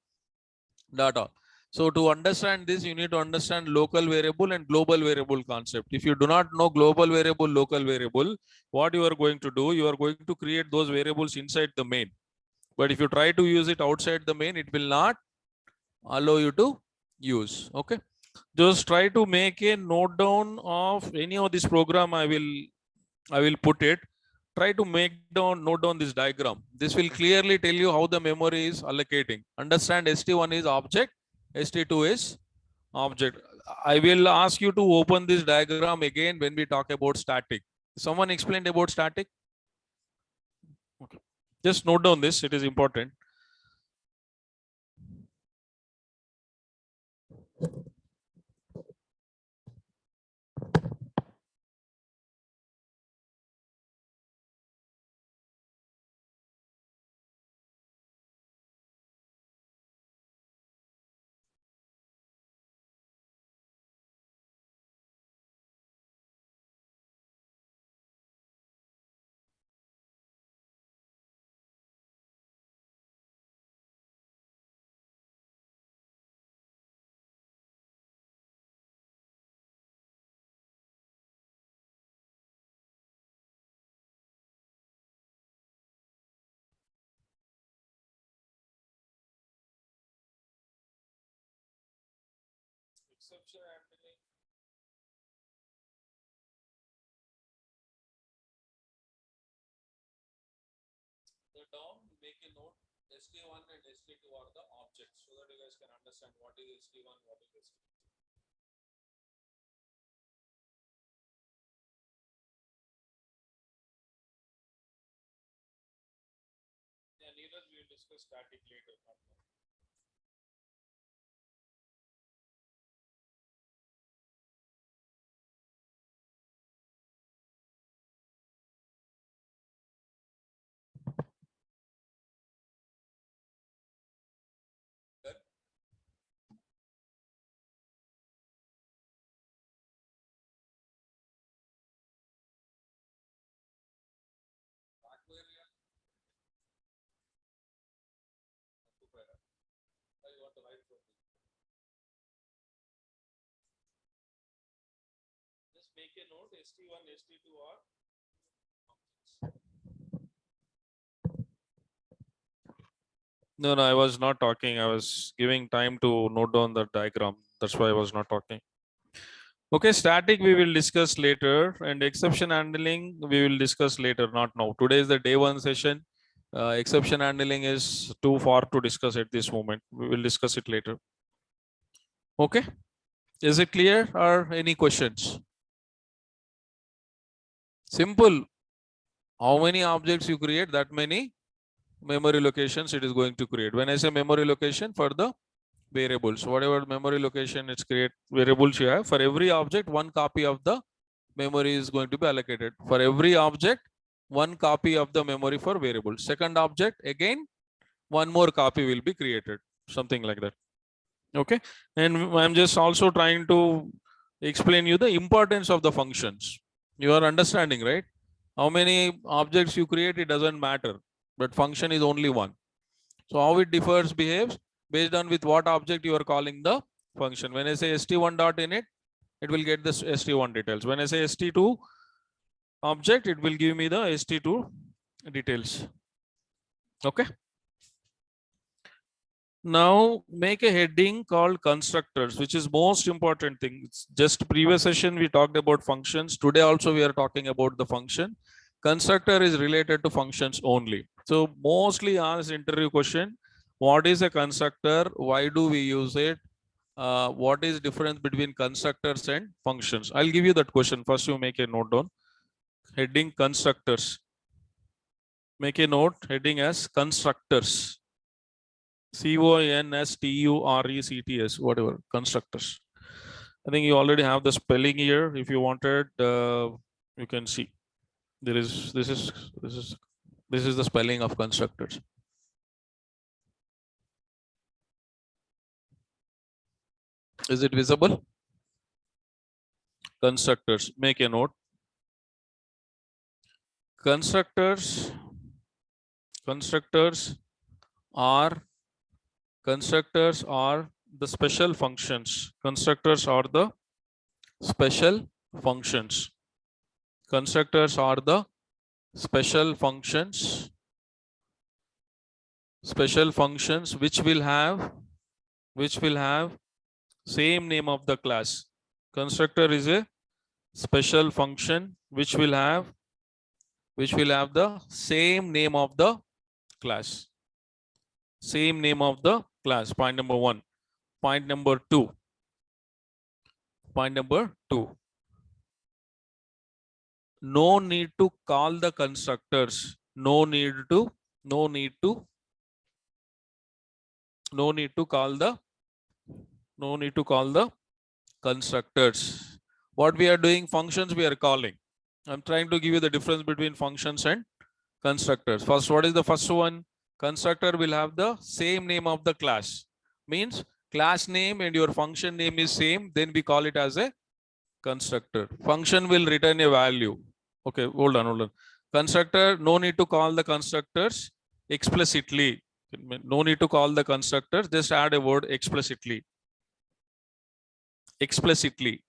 data. So to understand this, you need to understand local variable and global variable concept. If you do not know global variable, local variable, what you are going to do, you are going to create those variables inside the main. But if you try to use it outside the main, it will not allow you to use. Okay. Just try to make a note down of any of this program. I will put it. Try to note down this diagram. This will clearly tell you how the memory is allocating. Understand st1 is object, st2 is object. I will ask you to open this diagram again when we talk about static. Someone explained about static? Okay. Just note down this, it is important. Exception handling. The term, make a note, ST1 and ST2 are the objects, so that you guys can understand what is ST1, what is ST2. Yeah, Neeraj, we will discuss static later. Not now. Done? Back where we are? You want to write for me? Just make a note, ST1, ST2 are No, no, I was not talking. I was giving time to note down the diagram. That's why I was not talking. Okay, static we will discuss later, and exception handling we will discuss later, not now. Today is the day one session. Exception handling is too far to discuss at this moment. We will discuss it later. Okay, is it clear or any questions? Simple. How many objects you create, that many memory locations it is going to create. When I say memory location, for the variables, whatever memory location it's create variables you have, for every object, one copy of the memory is going to be allocated. For every object, one copy of the memory for variable. Second object, again, one more copy will be created. Something like that. Okay. And I'm just also trying to explain you the importance of the functions. You are understanding, right? How many objects you create, it doesn't matter. But function is only one. So how it differs, behaves based on with what object you are calling the function. When I say st1 dot init, it will get this st1 details. When I say st2 object, it will give me the st2 details. Okay. Now make a heading called constructors, which is most important thing. It's just previous session we talked about functions. Today also we are talking about the function. Constructor is related to functions only. So mostly asked interview question, what is a constructor? Why do we use it? What is difference between constructors and functions? I'll give you that question. First you make a note down. Heading constructors. Make a note, heading as constructors. CONSTURECTS, whatever, constructors. I think you already have the spelling here. If you wanted, you can see. This is the spelling of constructors. Is it visible? Constructors, make a note. Constructors are the special functions. Constructors are the special functions. Constructors are the special functions. Special functions which will have same name of the class. Constructor is a special function which will have the same name of the class. Same name of the class. Point number one. Point number two. No need to call the constructors. No need to call the No need to call the constructors. What we are doing, functions we are calling. I'm trying to give you the difference between functions and constructors. First, what is the first one? Constructor will have the same name of the class. Means class name and your function name is same, then we call it as a constructor. Function will return a value. Okay, hold on. Constructor, no need to call the constructors explicitly. No need to call the constructors, just add a word explicitly. Explicitly.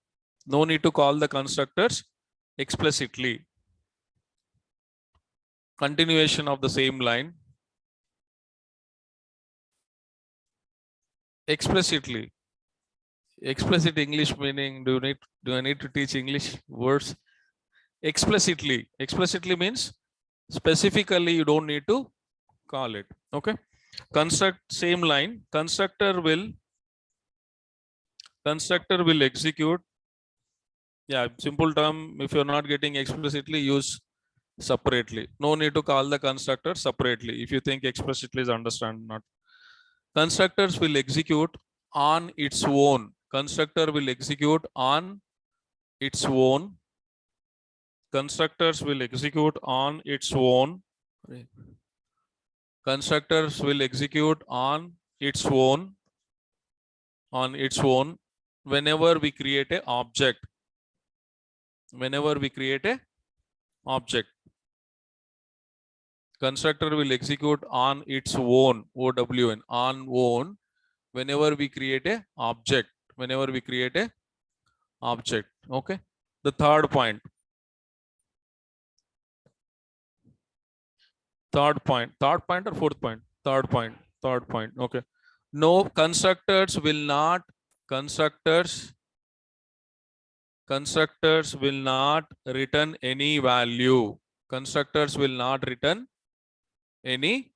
No need to call the constructors explicitly. Continuation of the same line. Explicitly. Explicit English meaning, do I need to teach English words? Explicitly. Explicitly means specifically you don't need to call it. Okay. Construct, same line. Constructor will execute. Yeah, simple term. If you're not getting explicitly, use separately. No need to call the constructor separately. If you think explicitly is understand not. Constructors will execute on its own. Constructor will execute on its own. Constructors will execute on its own. Constructors will execute on its own. On its own whenever we create a object. Whenever we create a object. Constructor will execute on its own, OWN, on own, whenever we create a object. Whenever we create a object. Okay. The third point. Third point or fourth point? Third point. Okay. No, constructors will not return any value. Constructors will not return any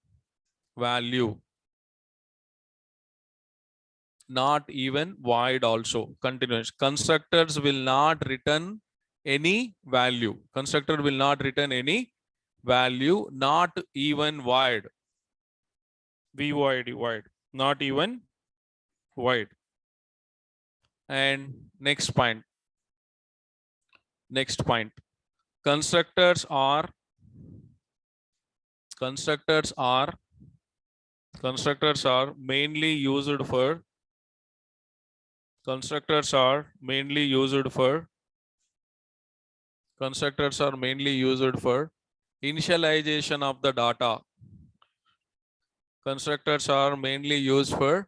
value. Not even void also. Continuous. Constructors will not return any value. Constructor will not return any value, not even void. Void. Not even void. And next point. Constructors are mainly used for initialization of the data. Constructors are mainly used for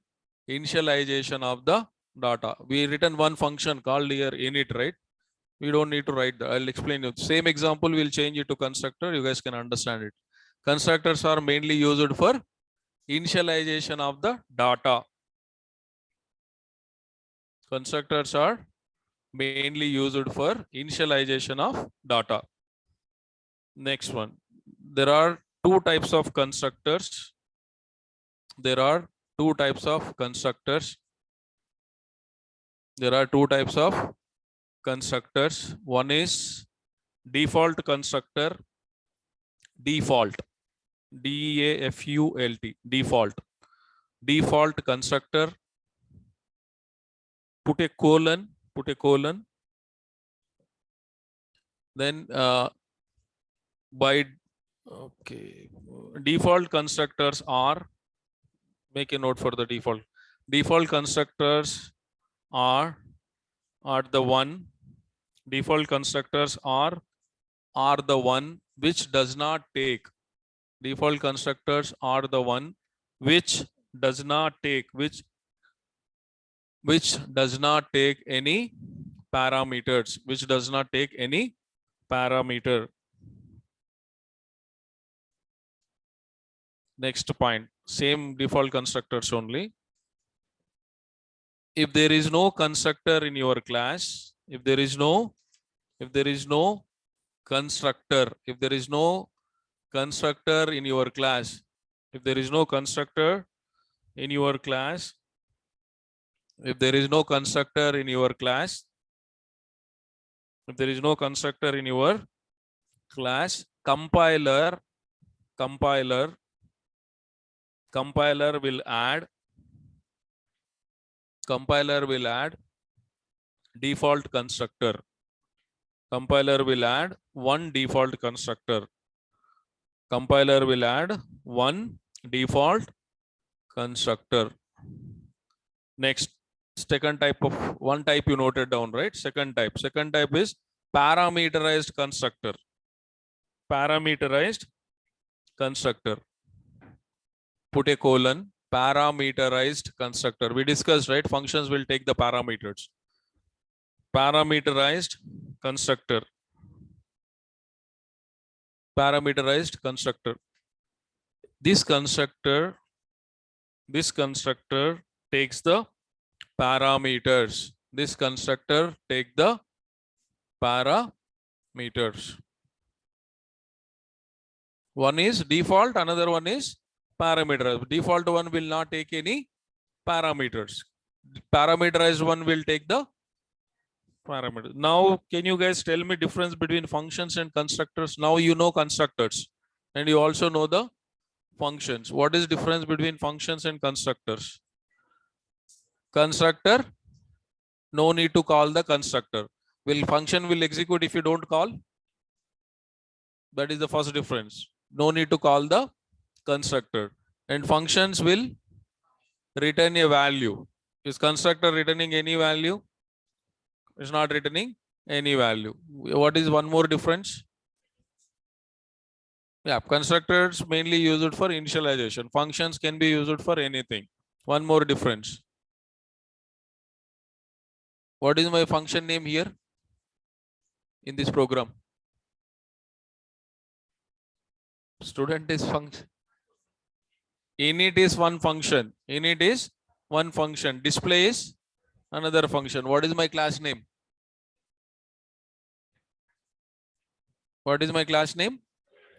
initialization of the data. We written one function called here init, right? We don't need to write that. I'll explain you. Same example, we'll change it to constructor. You guys can understand it. Constructors are mainly used for initialization of the data. Constructors are mainly used for initialization of data. Next one. There are two types of constructors. There are two types of constructors. One is default constructor. Default. D-E-A-F-U-L-T. Default constructor. Put a colon. Then default constructors are, make a note for the default. Default constructors are the one. Default constructors are the one which does not take. Default constructors are the one which does not take, which does not take any parameters, Next point, same default constructors only. If there is no constructor in your class, if there is no constructor in your class, compiler will add compiler will add default constructor. Compiler will add one default constructor. Compiler will add one default constructor. Next, second type of one type you noted down, right? Second type is parameterized constructor. Parameterized constructor. Put a colon, parameterized constructor. We discussed, right? Functions will take the parameters. Parameterized constructor. Parameterized constructor. This constructor takes the parameters. This constructor take the parameters. One is default, another one is parameter. Default one will not take any parameters. Parameterized one will take the parameter. Now, can you guys tell me difference between functions and constructors? Now you know constructors and you also know the functions. What is difference between functions and constructors? Constructor, no need to call the constructor. Function will execute if you don't call? That is the first difference. No need to call the constructor. And functions will return a value. Is constructor returning any value? It's not returning any value. What is one more difference? Yeah, constructors mainly used for initialization. Functions can be used for anything. One more difference. What is my function name here in this program? Student is function. Init is one function. Init is one function. Display is another function. What is my class name? What is my class name?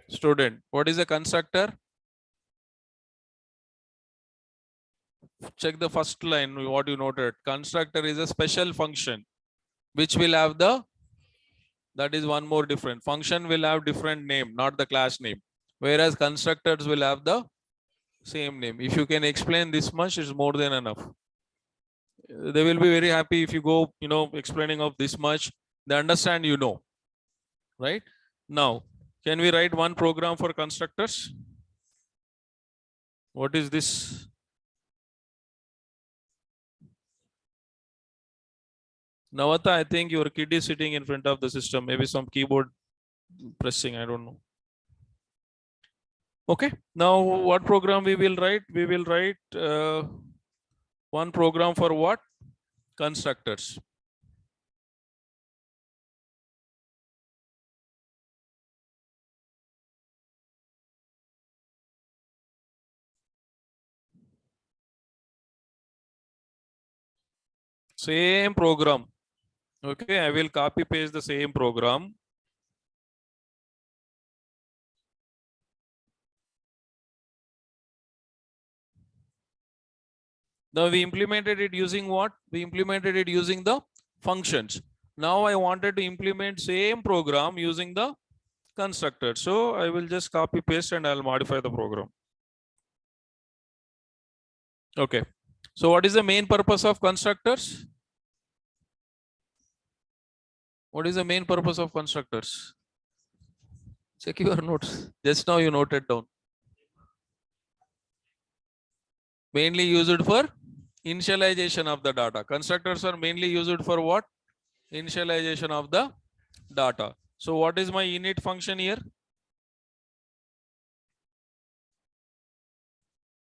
Student. What is a constructor? Check the first line, what you noted. Constructor is a special function which will have that is one more different. Function will have different name, not the class name. Whereas constructors will have the same name. If you can explain this much, it's more than enough. They will be very happy if you go, explaining of this much. They understand, right? Now, can we write one program for constructors? What is this? Navata, I think your kid is sitting in front of the system. Maybe some keyboard pressing, I don't know. Okay, now what program we will write? We will write one program for what? Constructors. Same program. Okay, I will copy paste the same program. Now we implemented it using what? We implemented it using the functions. Now I wanted to implement same program using the constructor. So I will just copy paste and I'll modify the program. Okay. So what is the main purpose of constructors? What is the main purpose of constructors? Check your notes. Just now you noted down. Mainly used for initialization of the data. Constructors are mainly used for what? Initialization of the data. So what is my init function here?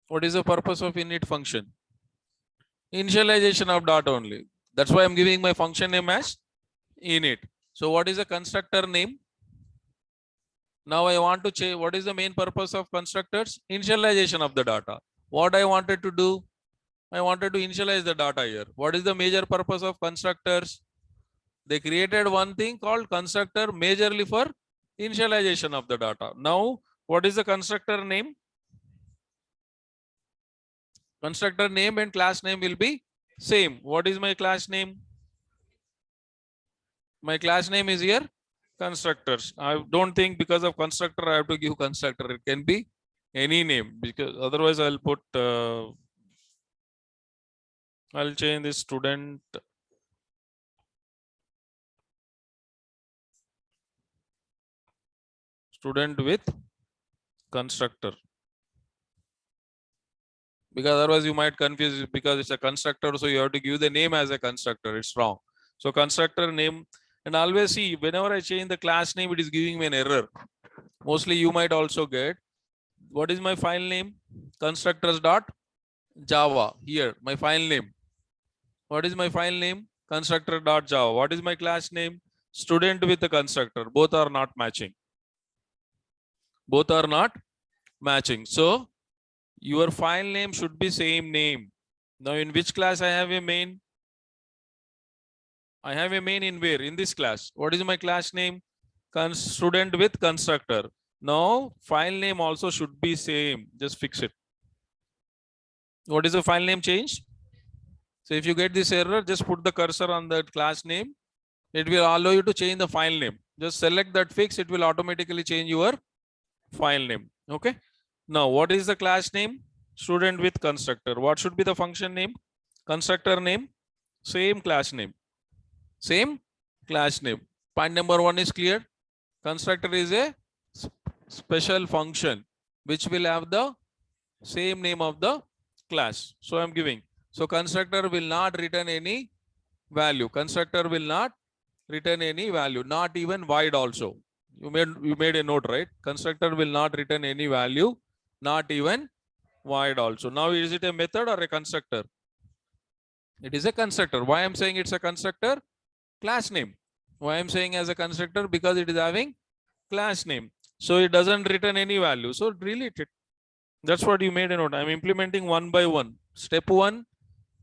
What is the purpose of init function? Initialization of data only. That's why I'm giving my function name as init. So what is the constructor name? Now I want to change. What is the main purpose of constructors? Initialization of the data. What I wanted to do? I wanted to initialize the data here. What is the major purpose of constructors? They created one thing called constructor majorly for initialization of the data. Now, what is the constructor name? Constructor name and class name will be same. What is my class name? My class name is here constructors. I don't think because of constructor I have to give constructor. It can be any name because otherwise I'll put I'll change this student with constructor, because otherwise you might confuse it, because it's a constructor, so you have to give the name as a constructor. It's wrong. So constructor name, and always see, whenever I change the class name, it is giving me an error. Mostly you might also get, what is my file name? Constructors dot Java. Here, my file name. What is my file name? Constructor dot Java. What is my class name? Student with the constructor. Both are not matching. Both are not matching. So your file name should be same name. Now in which class I have a main? I have a main in where? In this class. What is my class name? Student with constructor. Now file name also should be same. Just fix it. What is the file name change? So if you get this error, just put the cursor on the class name. It will allow you to change the file name. Just select that fix. It will automatically change your file name. Okay. Now, what is the class name? Student with constructor. What should be the function name? Constructor name. Same class name. Same class name. Point number 1 is clear. Constructor is a special function which will have the same name of the class. So I'm giving. So constructor will not return any value. Constructor will not return any value, not even void also. You made a note, right? Constructor will not return any value, not even void also. Now, is it a method or a constructor? It is a constructor. Why I'm saying it's a constructor? Class name. Why I'm saying as a constructor? Because it is having class name. So it doesn't return any value. So delete it. That's what you made a note. I'm implementing one by one. Step 1,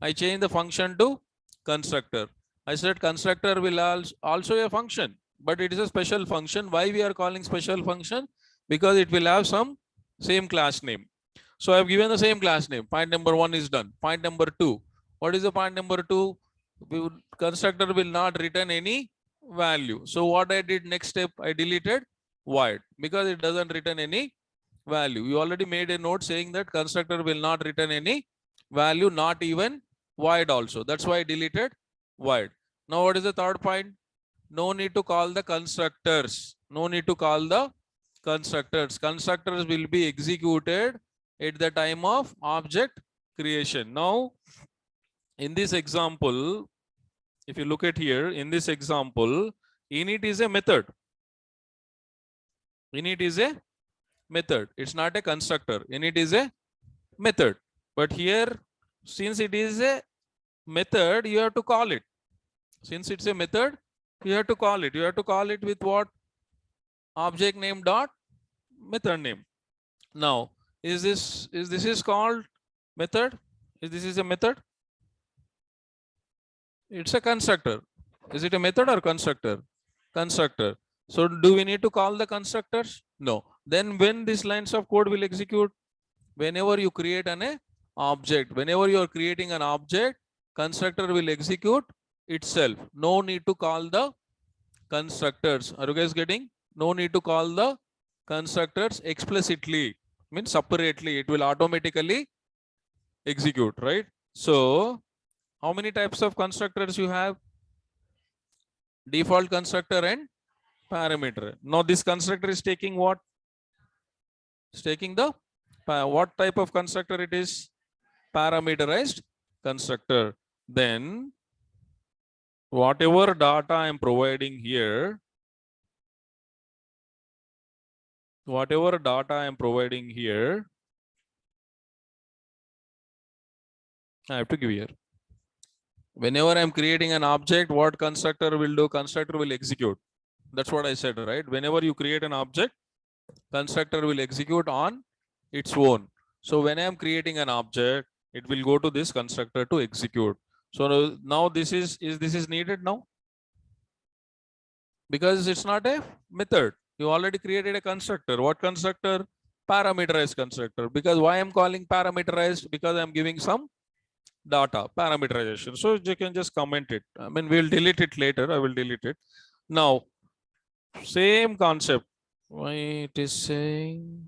I change the function to constructor. I said constructor will also a function, but it is a special function. Why we are calling special function? Because it will have some same class name. So I've given the same class name. Point number 1 is done. Point number 2. What is the point number 2? Constructor will not return any value. So what I did next step, I deleted void because it doesn't return any value. You already made a note saying that constructor will not return any value, not even void also. That's why I deleted void. Now what is the third point? No need to call the constructors. No need to call the constructors. Constructors will be executed at the time of object creation. Now, in this example, if you look at here, in this example, init is a method. Init is a method. It's not a constructor. Init is a method. But here, since it is a method, you have to call it. Since it's a method, you have to call it. You have to call it with what? Object name dot method name. Now, is this called method? Is this a method? It's a constructor. Is it a method or constructor? Constructor. So do we need to call the constructors? No. Then when these lines of code will execute? Whenever you create an object, whenever you are creating an object, constructor will execute itself. No need to call the constructors. Are you guys getting? No need to call the constructors explicitly. Means separately. It will automatically execute, right? So how many types of constructors you have? Default constructor and parameter. Now this constructor is taking what? It's taking the what type of constructor it is? Parameterized constructor. Then whatever data I am providing here, whatever data I am providing here, I have to give here. Whenever I'm creating an object, what constructor will do? Constructor will execute. That's what I said, right? Whenever you create an object, constructor will execute on its own. So when I am creating an object, it will go to this constructor to execute. So now this is needed now? Because it's not a method. You already created a constructor. What constructor? Parameterized constructor. Because why I'm calling parameterized? Because I'm giving some data, parameterization. So you can just comment it. I mean, we'll delete it later. I will delete it. Now, same concept. Why it is saying?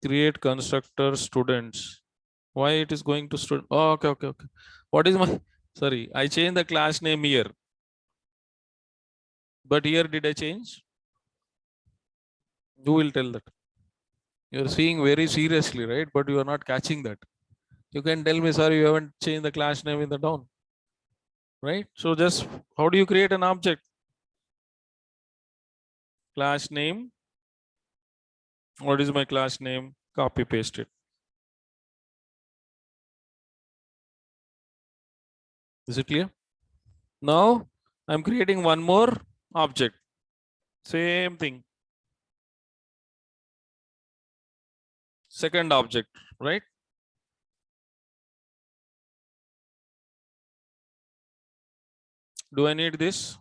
Create constructor students. Why it is going to student? Oh, okay. What is my, sorry, I changed the class name here. But here did I change? You will tell that. You're seeing very seriously, right? But you are not catching that. You can tell me, sorry, you haven't changed the class name in the down. Right? So just, how do you create an object? Class name. What is my class name? Copy paste it. Is it clear? Now I'm creating one more object. Same thing. Second object, right? Do I need this?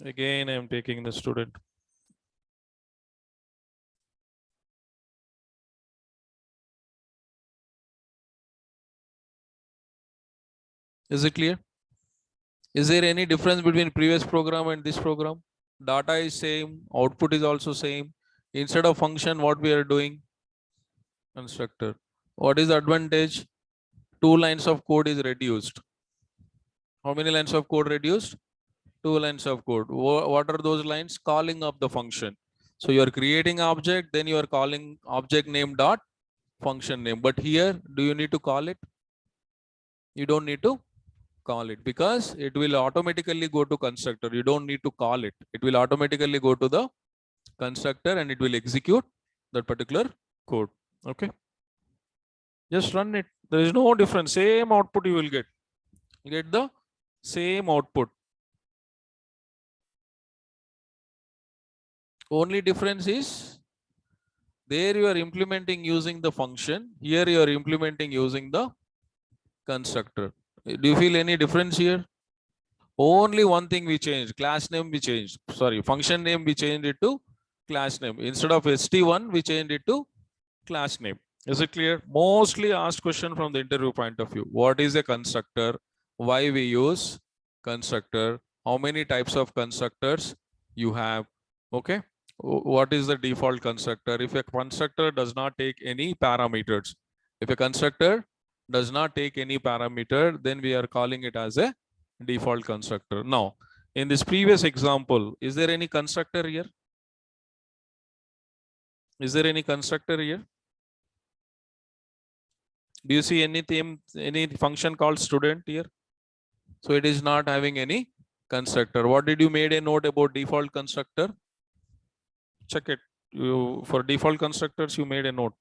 Again, I'm taking the student. Is it clear? Is there any difference between previous program and this program? Data is same, output is also same. Instead of function, what we are doing? Constructor. What is the advantage? 2 lines of code is reduced. How many lines of code reduced? 2 lines of code. What are those lines? Calling up the function. So you are creating object, then you are calling object name dot function name. But here, do you need to call it? You don't need to call it because it will automatically go to constructor. You don't need to call it. It will automatically go to the constructor and it will execute that particular code. Okay. Just run it. There is no difference. Same output you will get. You get the same output. Only difference is there you are implementing using the function. Here you are implementing using the constructor. Do you feel any difference here? Only one thing we changed. Class name we changed. Sorry, function name we changed it to class name. Instead of st1, we changed it to class name. Is it clear? Mostly asked question from the interview point of view. What is a constructor? Why we use constructor? How many types of constructors you have? Okay. What is the default constructor? If a constructor does not take any parameters, if a constructor does not take any parameter, then we are calling it as a default constructor. Now, in this previous example, is there any constructor here? Is there any constructor here? Do you see anything, any function called student here? So it is not having any constructor. What did you made a note about default constructor? Check it. You, for default constructors, you made a note.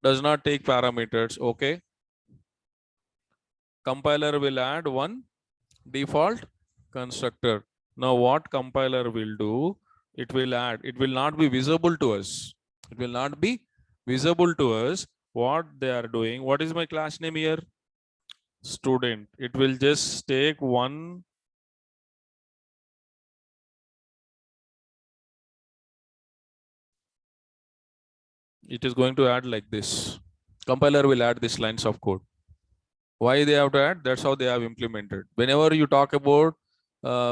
Does not take parameters. Okay. Compiler will add one default constructor. Now what compiler will do? It will add, it will not be visible to us. It will not be visible to us what they are doing. What is my class name here? Student. It will just take one. It is going to add like this. Compiler will add these lines of code. Why they have to add? That's how they have implemented. Whenever you talk about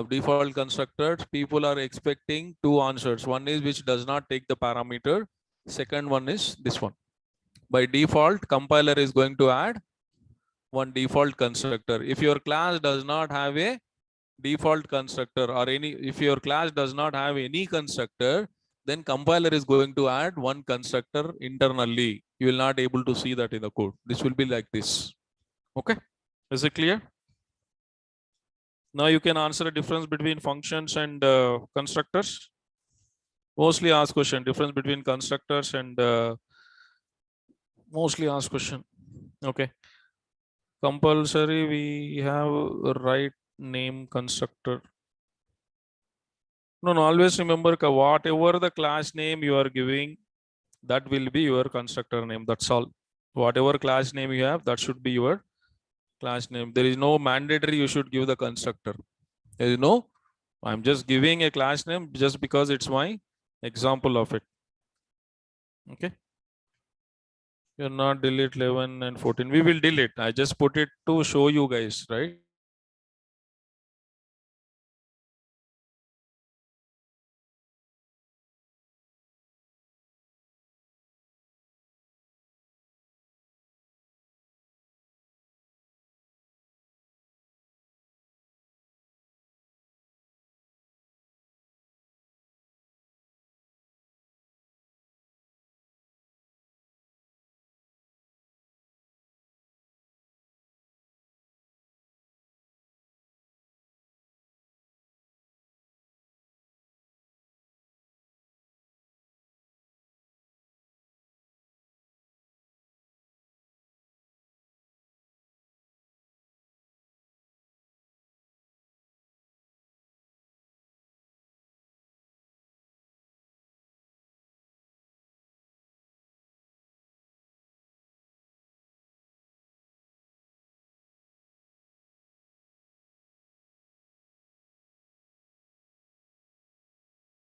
default constructors, people are expecting two answers. One is which does not take the parameter. Second one is this one. By default, compiler is going to add one default constructor. If your class does not have a default constructor or any, if your class does not have any constructor, then compiler is going to add one constructor internally. You will not able to see that in the code. This will be like this. Okay. Is it clear? Now you can answer the difference between functions and constructors. Mostly asked question, difference between constructors and mostly asked question. Okay. Compulsory, we have right name constructor. No, always remember whatever the class name you are giving, that will be your constructor name. That's all. Whatever class name you have, that should be your class name. There is no mandatory you should give the constructor. There is no, I'm just giving a class name just because it's my example of it. Okay. You're not delete 11 and 14. We will delete. I just put it to show you guys, right?